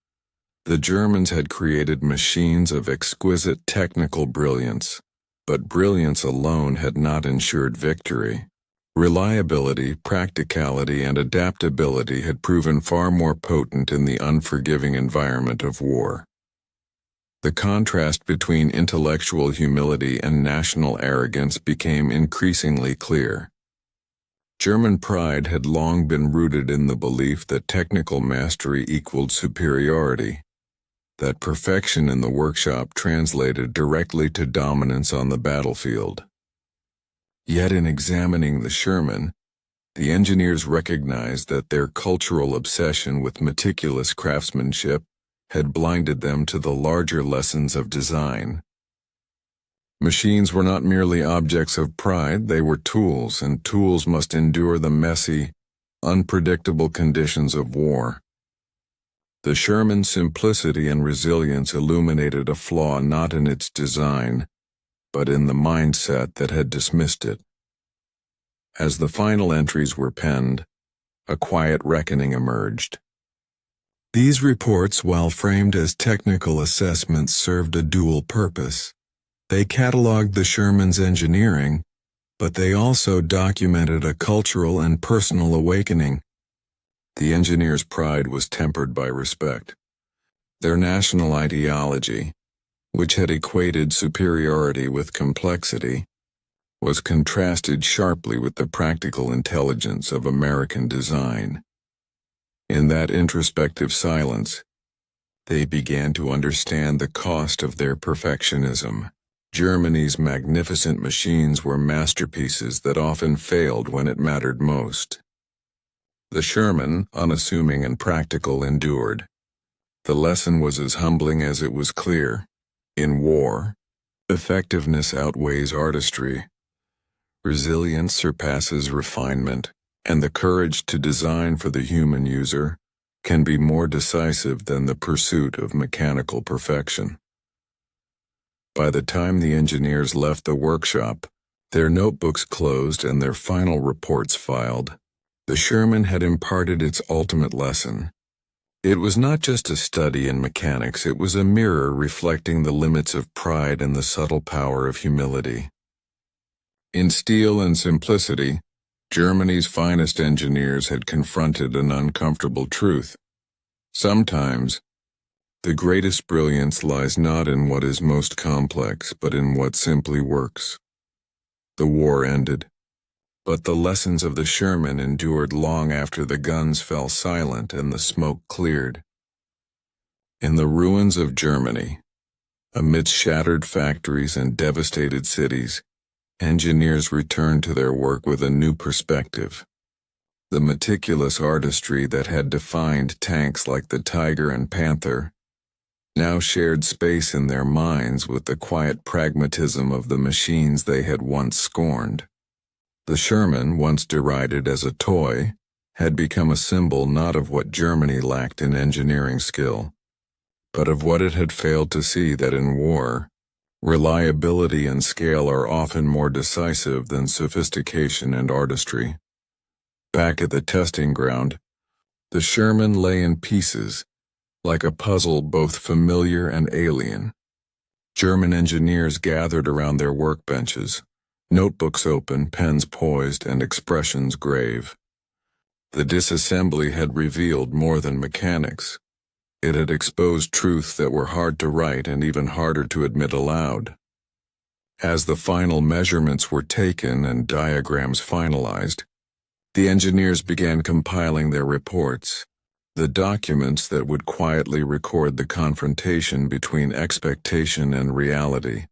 The Germans had created machines of exquisite technical brilliance, but brilliance alone had not ensured victory. Reliability, practicality, and adaptability had proven far more potent in the unforgiving environment of war. The contrast between intellectual humility and national arrogance became increasingly clear. German pride had long been rooted in the belief that technical mastery equaled superiority, that perfection in the workshop translated directly to dominance on the battlefield. Yet in examining the Sherman, the engineers recognized that their cultural obsession with meticulous craftsmanship had blinded them to the larger lessons of design. Machines were not merely objects of pride, they were tools, and tools must endure the messy, unpredictable conditions of war. The Sherman's simplicity and resilience illuminated a flaw not in its design, but in the mindset that had dismissed it. As the final entries were penned, a quiet reckoning emerged. These reports, while framed as technical assessments, served a dual purpose. They cataloged the Sherman's engineering, but they also documented a cultural and personal awakening. The engineers' pride was tempered by respect. Their national ideology, which had equated superiority with complexity, was contrasted sharply with the practical intelligence of American design. In that introspective silence, they began to understand the cost of their perfectionism. Germany's magnificent machines were masterpieces that often failed when it mattered most. The Sherman, unassuming and practical, endured. The lesson was as humbling as it was clear. In war, effectiveness outweighs artistry. Resilience surpasses refinement, and the courage to design for the human user can be more decisive than the pursuit of mechanical perfection. By the time the engineers left the workshop, their notebooks closed and their final reports filed, the Sherman had imparted its ultimate lesson. It was not just a study in mechanics, it was a mirror reflecting the limits of pride and the subtle power of humility. In steel and simplicity, Germany's finest engineers had confronted an uncomfortable truth. Sometimes, the greatest brilliance lies not in what is most complex, but in what simply works. The war ended, but the lessons of the Sherman endured long after the guns fell silent and the smoke cleared. In the ruins of Germany, amidst shattered factories and devastated cities, engineers returned to their work with a new perspective. The meticulous artistry that had defined tanks like the Tiger and Panther now shared space in their minds with the quiet pragmatism of the machines they had once scorned. The Sherman, once derided as a toy, had become a symbol not of what Germany lacked in engineering skill, but of what it had failed to see, that in war, reliability and scale are often more decisive than sophistication and artistry. Back at the testing ground, the Sherman lay in pieces, like a puzzle both familiar and alien. German engineers gathered around their workbenches, notebooks open, pens poised, and expressions grave. The disassembly had revealed more than mechanics. It had exposed truths that were hard to write and even harder to admit aloud. As the final measurements were taken and diagrams finalized, the engineers began compiling their reports, the documents that would quietly record the confrontation between expectation and reality.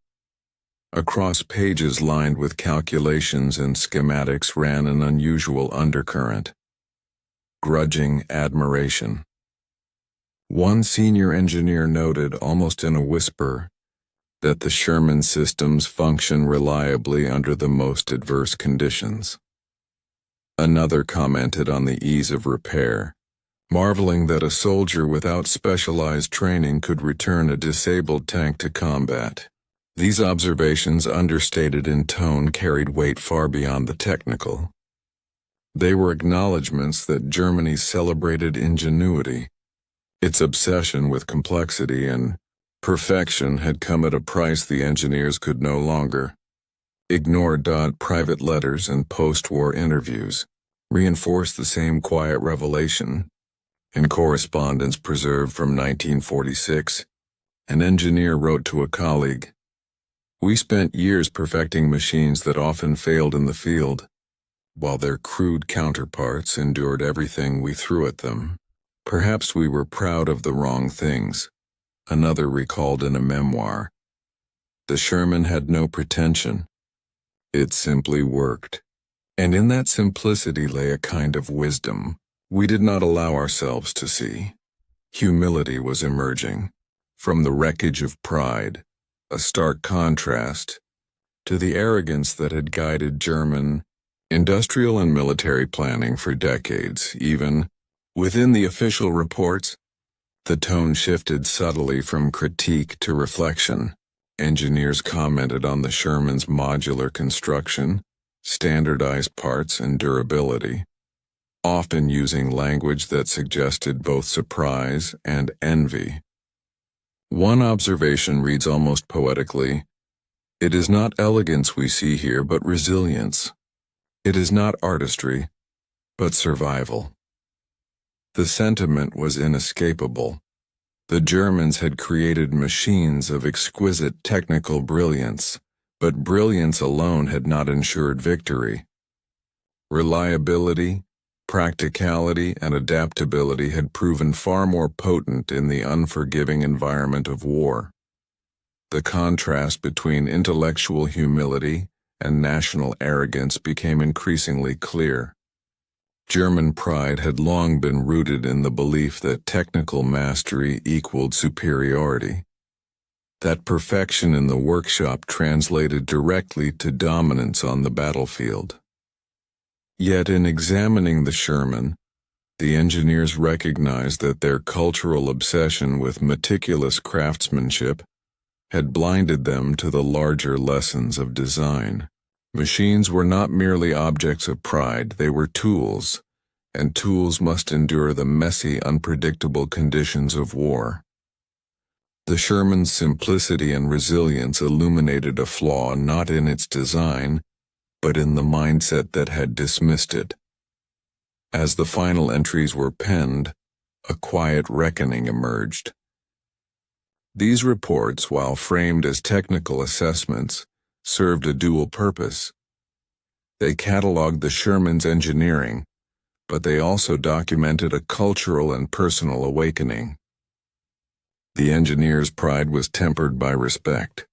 Across pages lined with calculations and schematics ran an unusual undercurrent: grudging admiration. One senior engineer noted, almost in a whisper, that the Sherman systems function reliably under the most adverse conditions. Another commented on the ease of repair, marveling that a soldier without specialized training could return a disabled tank to combat. These observations, understated in tone, carried weight far beyond the technical. They were acknowledgments that Germany celebrated ingenuity. Its obsession with complexity and perfection had come at a price the engineers could no longer ignore. Private letters and post-war interviews reinforced the same quiet revelation. In correspondence preserved from 1946, an engineer wrote to a colleague, "We spent years perfecting machines that often failed in the field, while their crude counterparts endured everything we threw at them. Perhaps we were proud of the wrong things." Another recalled in a memoir, "The Sherman had no pretension. It simply worked." And in that simplicity lay a kind of wisdom we did not allow ourselves to see. Humility was emerging from the wreckage of pride, a stark contrast to the arrogance that had guided German industrial and military planning for decades. Even within the official reports, the tone shifted subtly from critique to reflection. Engineers commented on the Sherman's modular construction, standardized parts, and durability, often using language that suggested both surprise and envy. One observation reads almost poetically, "It is not elegance we see here, but resilience. It is not artistry, but survival." The sentiment was inescapable. The Germans had created machines of exquisite technical brilliance, but brilliance alone had not ensured victory. Reliability, practicality, and adaptability had proven far more potent in the unforgiving environment of war. The contrast between intellectual humility and national arrogance became increasingly clear. German pride had long been rooted in the belief that technical mastery equaled superiority, that perfection in the workshop translated directly to dominance on the battlefield. Yet in examining the Sherman, the engineers recognized that their cultural obsession with meticulous craftsmanship had blinded them to the larger lessons of design. Machines were not merely objects of pride, they were tools, and tools must endure the messy, unpredictable conditions of war. The Sherman's simplicity and resilience illuminated a flaw not in its design, but in the mindset that had dismissed it. As the final entries were penned, a quiet reckoning emerged. These reports, while framed as technical assessments, served a dual purpose. They cataloged the Sherman's engineering, but they also documented a cultural and personal awakening. The engineers' pride was tempered by respect.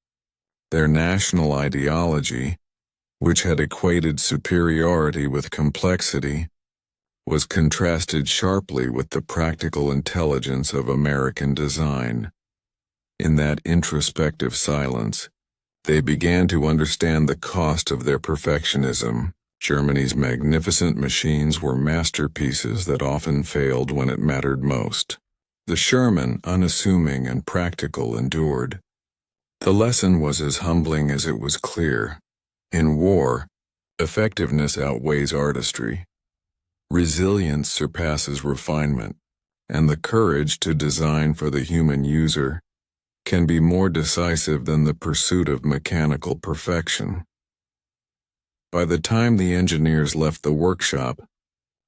Their national ideology, which had equated superiority with complexity, was contrasted sharply with the practical intelligence of American design. In that introspective silence, they began to understand the cost of their perfectionism. Germany's magnificent machines were masterpieces that often failed when it mattered most. The Sherman, unassuming and practical, endured. The lesson was as humbling as it was clear. In war, effectiveness outweighs artistry. Resilience surpasses refinement, and the courage to design for the human user can be more decisive than the pursuit of mechanical perfection. By the time the engineers left the workshop,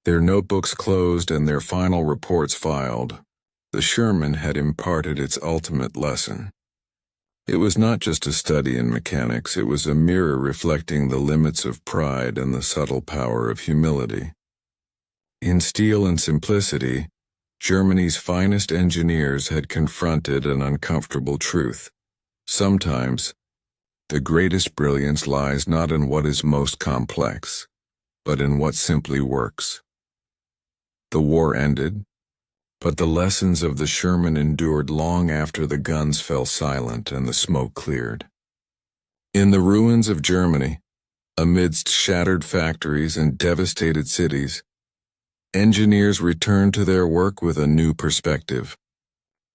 their notebooks closed and their final reports filed, the Sherman had imparted its ultimate lesson. It was not just a study in mechanics, it was a mirror reflecting the limits of pride and the subtle power of humility. In steel and simplicity, Germany's finest engineers had confronted an uncomfortable truth. Sometimes, the greatest brilliance lies not in what is most complex, but in what simply works. The war ended, but the lessons of the Sherman endured long after the guns fell silent and the smoke cleared. In the ruins of Germany, amidst shattered factories and devastated cities, engineers returned to their work with a new perspective.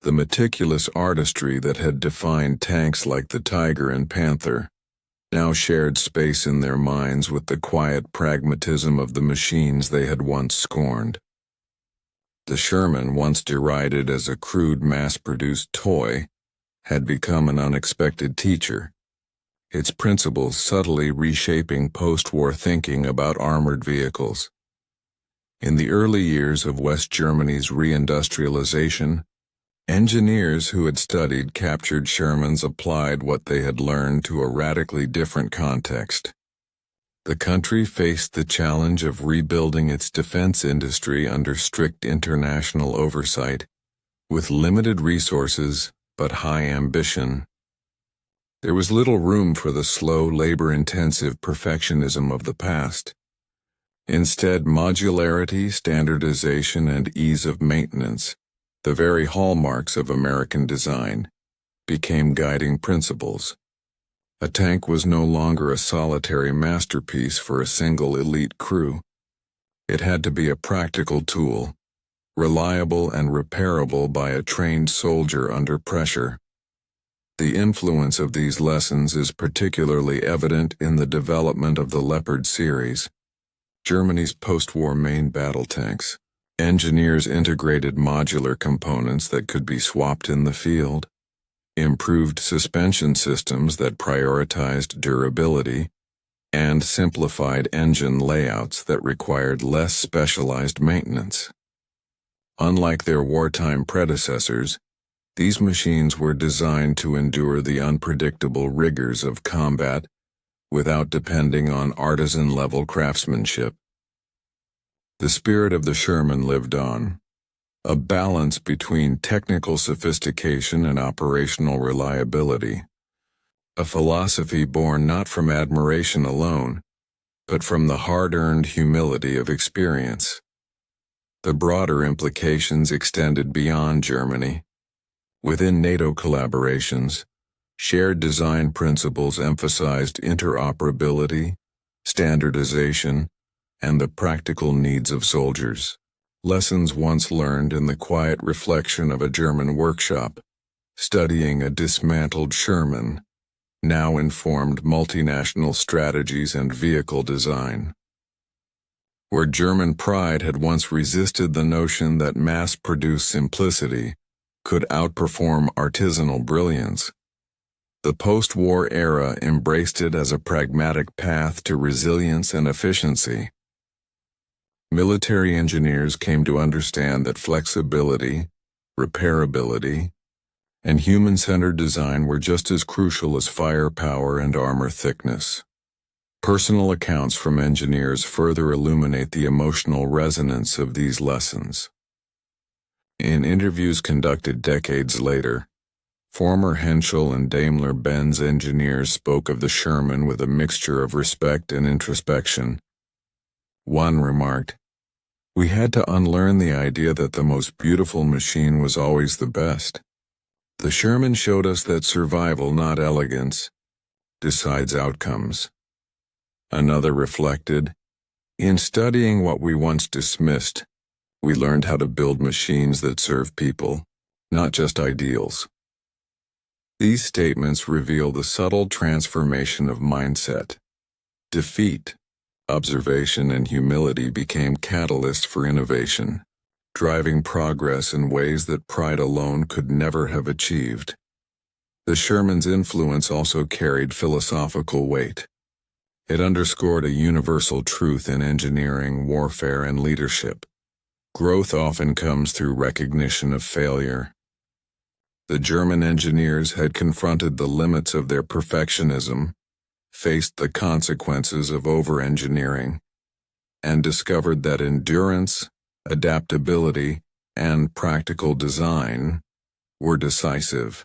The meticulous artistry that had defined tanks like the Tiger and Panther now shared space in their minds with the quiet pragmatism of the machines they had once scorned. The Sherman, once derided as a crude mass-produced toy, had become an unexpected teacher, its principles subtly reshaping post-war thinking about armored vehicles. In the early years of West Germany's reindustrialization, engineers who had studied captured Shermans applied what they had learned to a radically different context. The country faced the challenge of rebuilding its defense industry under strict international oversight, with limited resources but high ambition. There was little room for the slow, labor-intensive perfectionism of the past. Instead, modularity, standardization, and ease of maintenance, the very hallmarks of American design, became guiding principles. A tank was no longer a solitary masterpiece for a single elite crew. It had to be a practical tool, reliable and repairable by a trained soldier under pressure. The influence of these lessons is particularly evident in the development of the Leopard series, Germany's post-war main battle tanks. Engineers integrated modular components that could be swapped in the field, improved suspension systems that prioritized durability, and simplified engine layouts that required less specialized maintenance. Unlike their wartime predecessors, these machines were designed to endure the unpredictable rigors of combat without depending on artisan-level craftsmanship. The spirit of the Sherman lived on, a balance between technical sophistication and operational reliability. a philosophy born not from admiration alone, but from the hard-earned humility of experience. The broader implications extended beyond Germany. Within NATO collaborations, shared design principles emphasized interoperability, standardization, and the practical needs of soldiers. Lessons once learned in the quiet reflection of a German workshop, studying a dismantled Sherman, now informed multinational strategies and vehicle design. Where German pride had once resisted the notion that mass-produced simplicity could outperform artisanal brilliance, the post-war era embraced it as a pragmatic path to resilience and efficiency. Military engineers came to understand that flexibility, repairability, and human-centered design were just as crucial as firepower and armor thickness. Personal accounts from engineers further illuminate the emotional resonance of these lessons. In interviews conducted decades later, former Henschel and Daimler-Benz engineers spoke of the Sherman with a mixture of respect and introspection. One remarked, "We had to unlearn the idea that the most beautiful machine was always the best. The Sherman showed us that survival, not elegance, decides outcomes." Another reflected, "In studying what we once dismissed, we learned how to build machines that serve people, not just ideals." These statements reveal the subtle transformation of mindset. Defeat, observation, and humility became catalysts for innovation, driving progress in ways that pride alone could never have achieved. The Sherman's influence also carried philosophical weight. It underscored a universal truth in engineering, warfare, and leadership. Growth often comes through recognition of failure. The German engineers had confronted the limits of their perfectionism, faced the consequences of over-engineering, and discovered that endurance, adaptability, and practical design were decisive.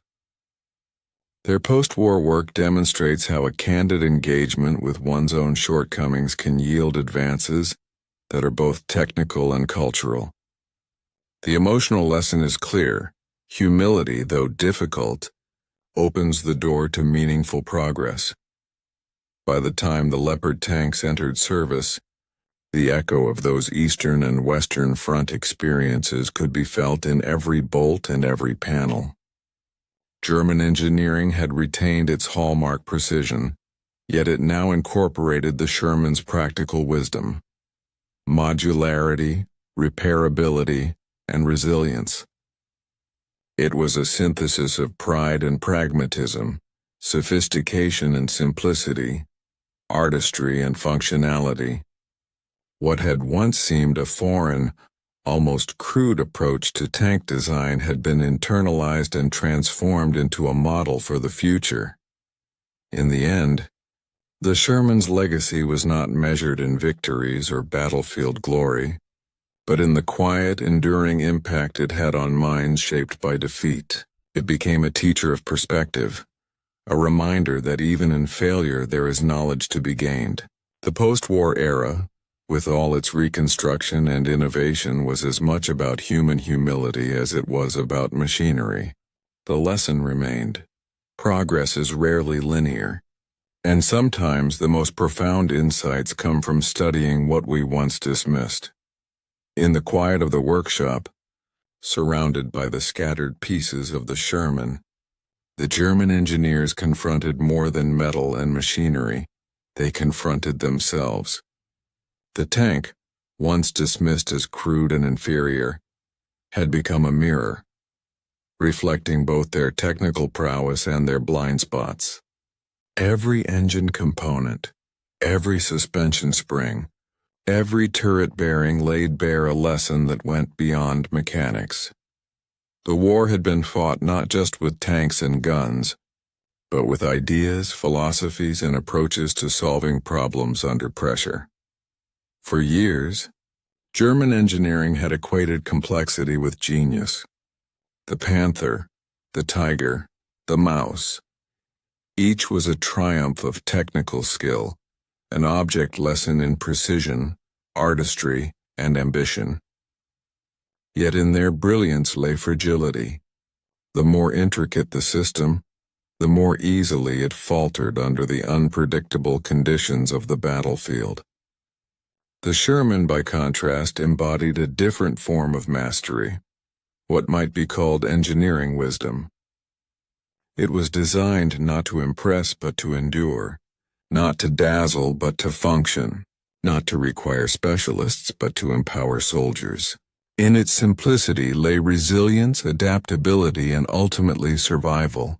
Their post-war work demonstrates how a candid engagement with one's own shortcomings can yield advances that are both technical and cultural. The emotional lesson is clear. Humility, though difficult, opens the door to meaningful progress. By the time the Leopard tanks entered service, the echo of those Eastern and Western Front experiences could be felt in every bolt and every panel. German engineering had retained its hallmark precision, yet it now incorporated the Sherman's practical wisdom, modularity, repairability, and resilience. It was a synthesis of pride and pragmatism, sophistication and simplicity, artistry and functionality. What had once seemed a foreign, almost crude approach to tank design had been internalized and transformed into a model for the future. In the end, the Sherman's legacy was not measured in victories or battlefield glory, but in the quiet, enduring impact it had on minds shaped by defeat. It became a teacher of perspective, a reminder that even in failure there is knowledge to be gained. The post-war era, with all its reconstruction and innovation, was as much about human humility as it was about machinery. The lesson remained. Progress is rarely linear, and sometimes the most profound insights come from studying what we once dismissed. In the quiet of the workshop, surrounded by the scattered pieces of the Sherman, the German engineers confronted more than metal and machinery. They confronted themselves. The tank, once dismissed as crude and inferior, had become a mirror, reflecting both their technical prowess and their blind spots. Every engine component, every suspension spring, every turret bearing laid bare a lesson that went beyond mechanics. The war had been fought not just with tanks and guns, but with ideas, philosophies, and approaches to solving problems under pressure. For years, German engineering had equated complexity with genius. The Panther, the Tiger, the Mouse. Each was a triumph of technical skill, an object lesson in precision, artistry, and ambition. Yet in their brilliance lay fragility. The more intricate the system, the more easily it faltered under the unpredictable conditions of the battlefield. The Sherman, by contrast, embodied a different form of mastery, what might be called engineering wisdom. It was designed not to impress but to endure, not to dazzle but to function, not to require specialists but to empower soldiers. In its simplicity lay resilience, adaptability, and ultimately survival.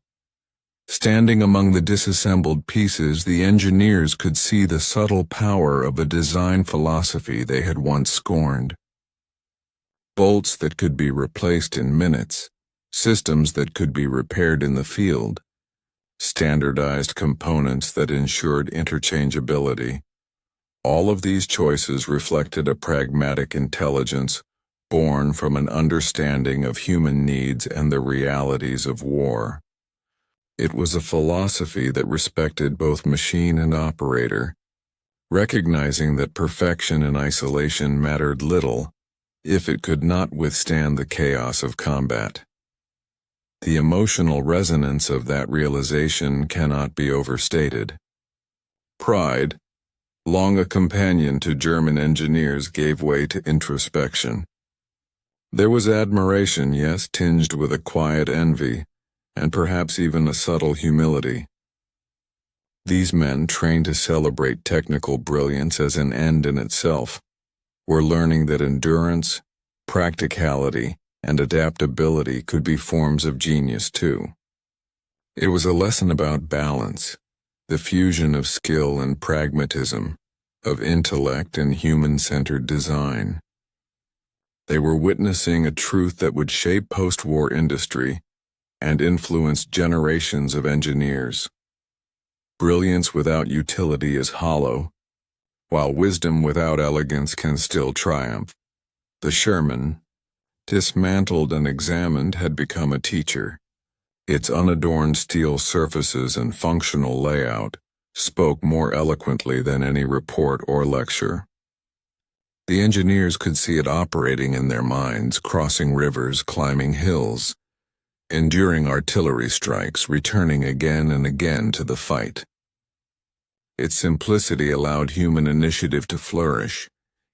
Standing among the disassembled pieces, the engineers could see the subtle power of a design philosophy they had once scorned. Bolts that could be replaced in minutes, systems that could be repaired in the field, standardized components that ensured interchangeability. All of these choices reflected a pragmatic intelligence born from an understanding of human needs and the realities of war. It was a philosophy that respected both machine and operator, recognizing that perfection in isolation mattered little if it could not withstand the chaos of combat. The emotional resonance of that realization cannot be overstated. Pride, long a companion to German engineers, gave way to introspection. There was admiration, yes, tinged with a quiet envy, and perhaps even a subtle humility. These men, trained to celebrate technical brilliance as an end in itself, were learning that endurance, practicality, and adaptability could be forms of genius too. It was a lesson about balance, the fusion of skill and pragmatism, of intellect and human-centered design. They were witnessing a truth that would shape post-war industry and influence generations of engineers. Brilliance without utility is hollow, while wisdom without elegance can still triumph. The Sherman, dismantled and examined, had become a teacher. Its unadorned steel surfaces and functional layout spoke more eloquently than any report or lecture. The engineers could see it operating in their minds, crossing rivers, climbing hills, enduring artillery strikes, returning again and again to the fight. Its simplicity allowed human initiative to flourish,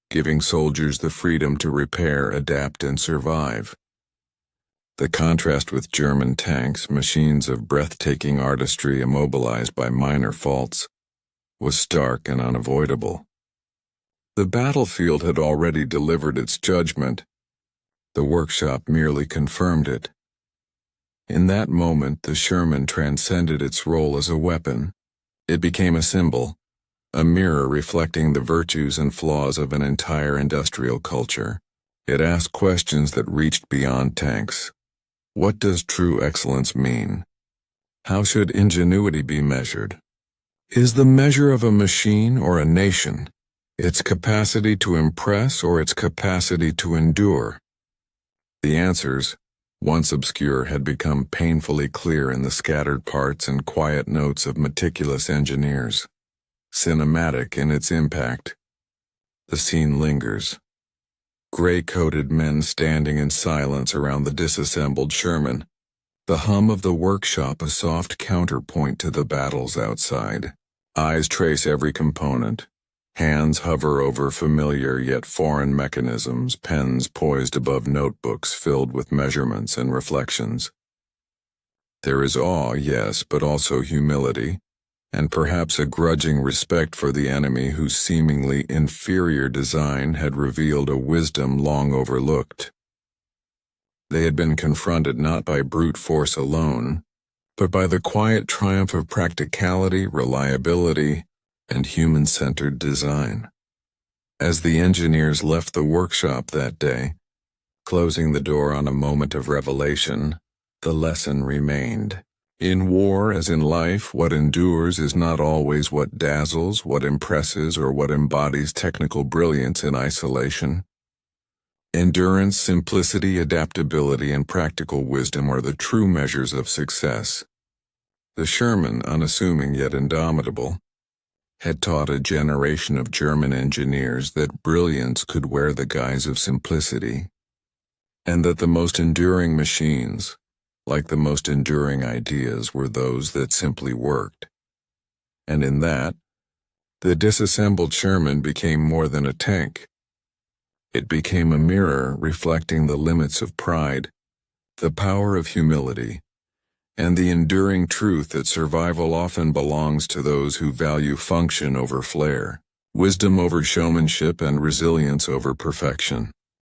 giving soldiers the freedom to repair, adapt, and survive. The contrast with German tanks, machines of breathtaking artistry immobilized by minor faults, was stark and unavoidable. The battlefield had already delivered its judgment. The workshop merely confirmed it. In that moment, the Sherman transcended its role as a weapon. It became a symbol, a mirror reflecting the virtues and flaws of an entire industrial culture. It asked questions that reached beyond tanks. What does true excellence mean? How should ingenuity be measured? Is the measure of a machine or a nation its capacity to impress or its capacity to endure? The answers, once obscure, had become painfully clear in the scattered parts and quiet notes of meticulous engineers. Cinematic in its impact, the scene lingers. Gray-coated men standing in silence around the disassembled Sherman, the hum of the workshop a soft counterpoint to the battles outside. Eyes trace every component. Hands hover over familiar yet foreign mechanisms, pens poised above notebooks filled with measurements and reflections. There is awe, yes, but also humility, and perhaps a grudging respect for the enemy whose seemingly inferior design had revealed a wisdom long overlooked. They had been confronted not by brute force alone, but by the quiet triumph of practicality, reliability, and human-centered design. As the engineers left the workshop that day, closing the door on a moment of revelation, the lesson remained. In war, as in life, what endures is not always what dazzles, what impresses, or what embodies technical brilliance in isolation. Endurance, simplicity, adaptability, and practical wisdom are the true measures of success. The Sherman, unassuming yet indomitable, had taught a generation of German engineers that brilliance could wear the guise of simplicity, and that the most enduring machines, like the most enduring ideas, were those that simply worked. And in that, the disassembled Sherman became more than a tank. It became a mirror reflecting the limits of pride, the power of humility, and the enduring truth that survival often belongs to those who value function over flair, wisdom over showmanship, and resilience over perfection.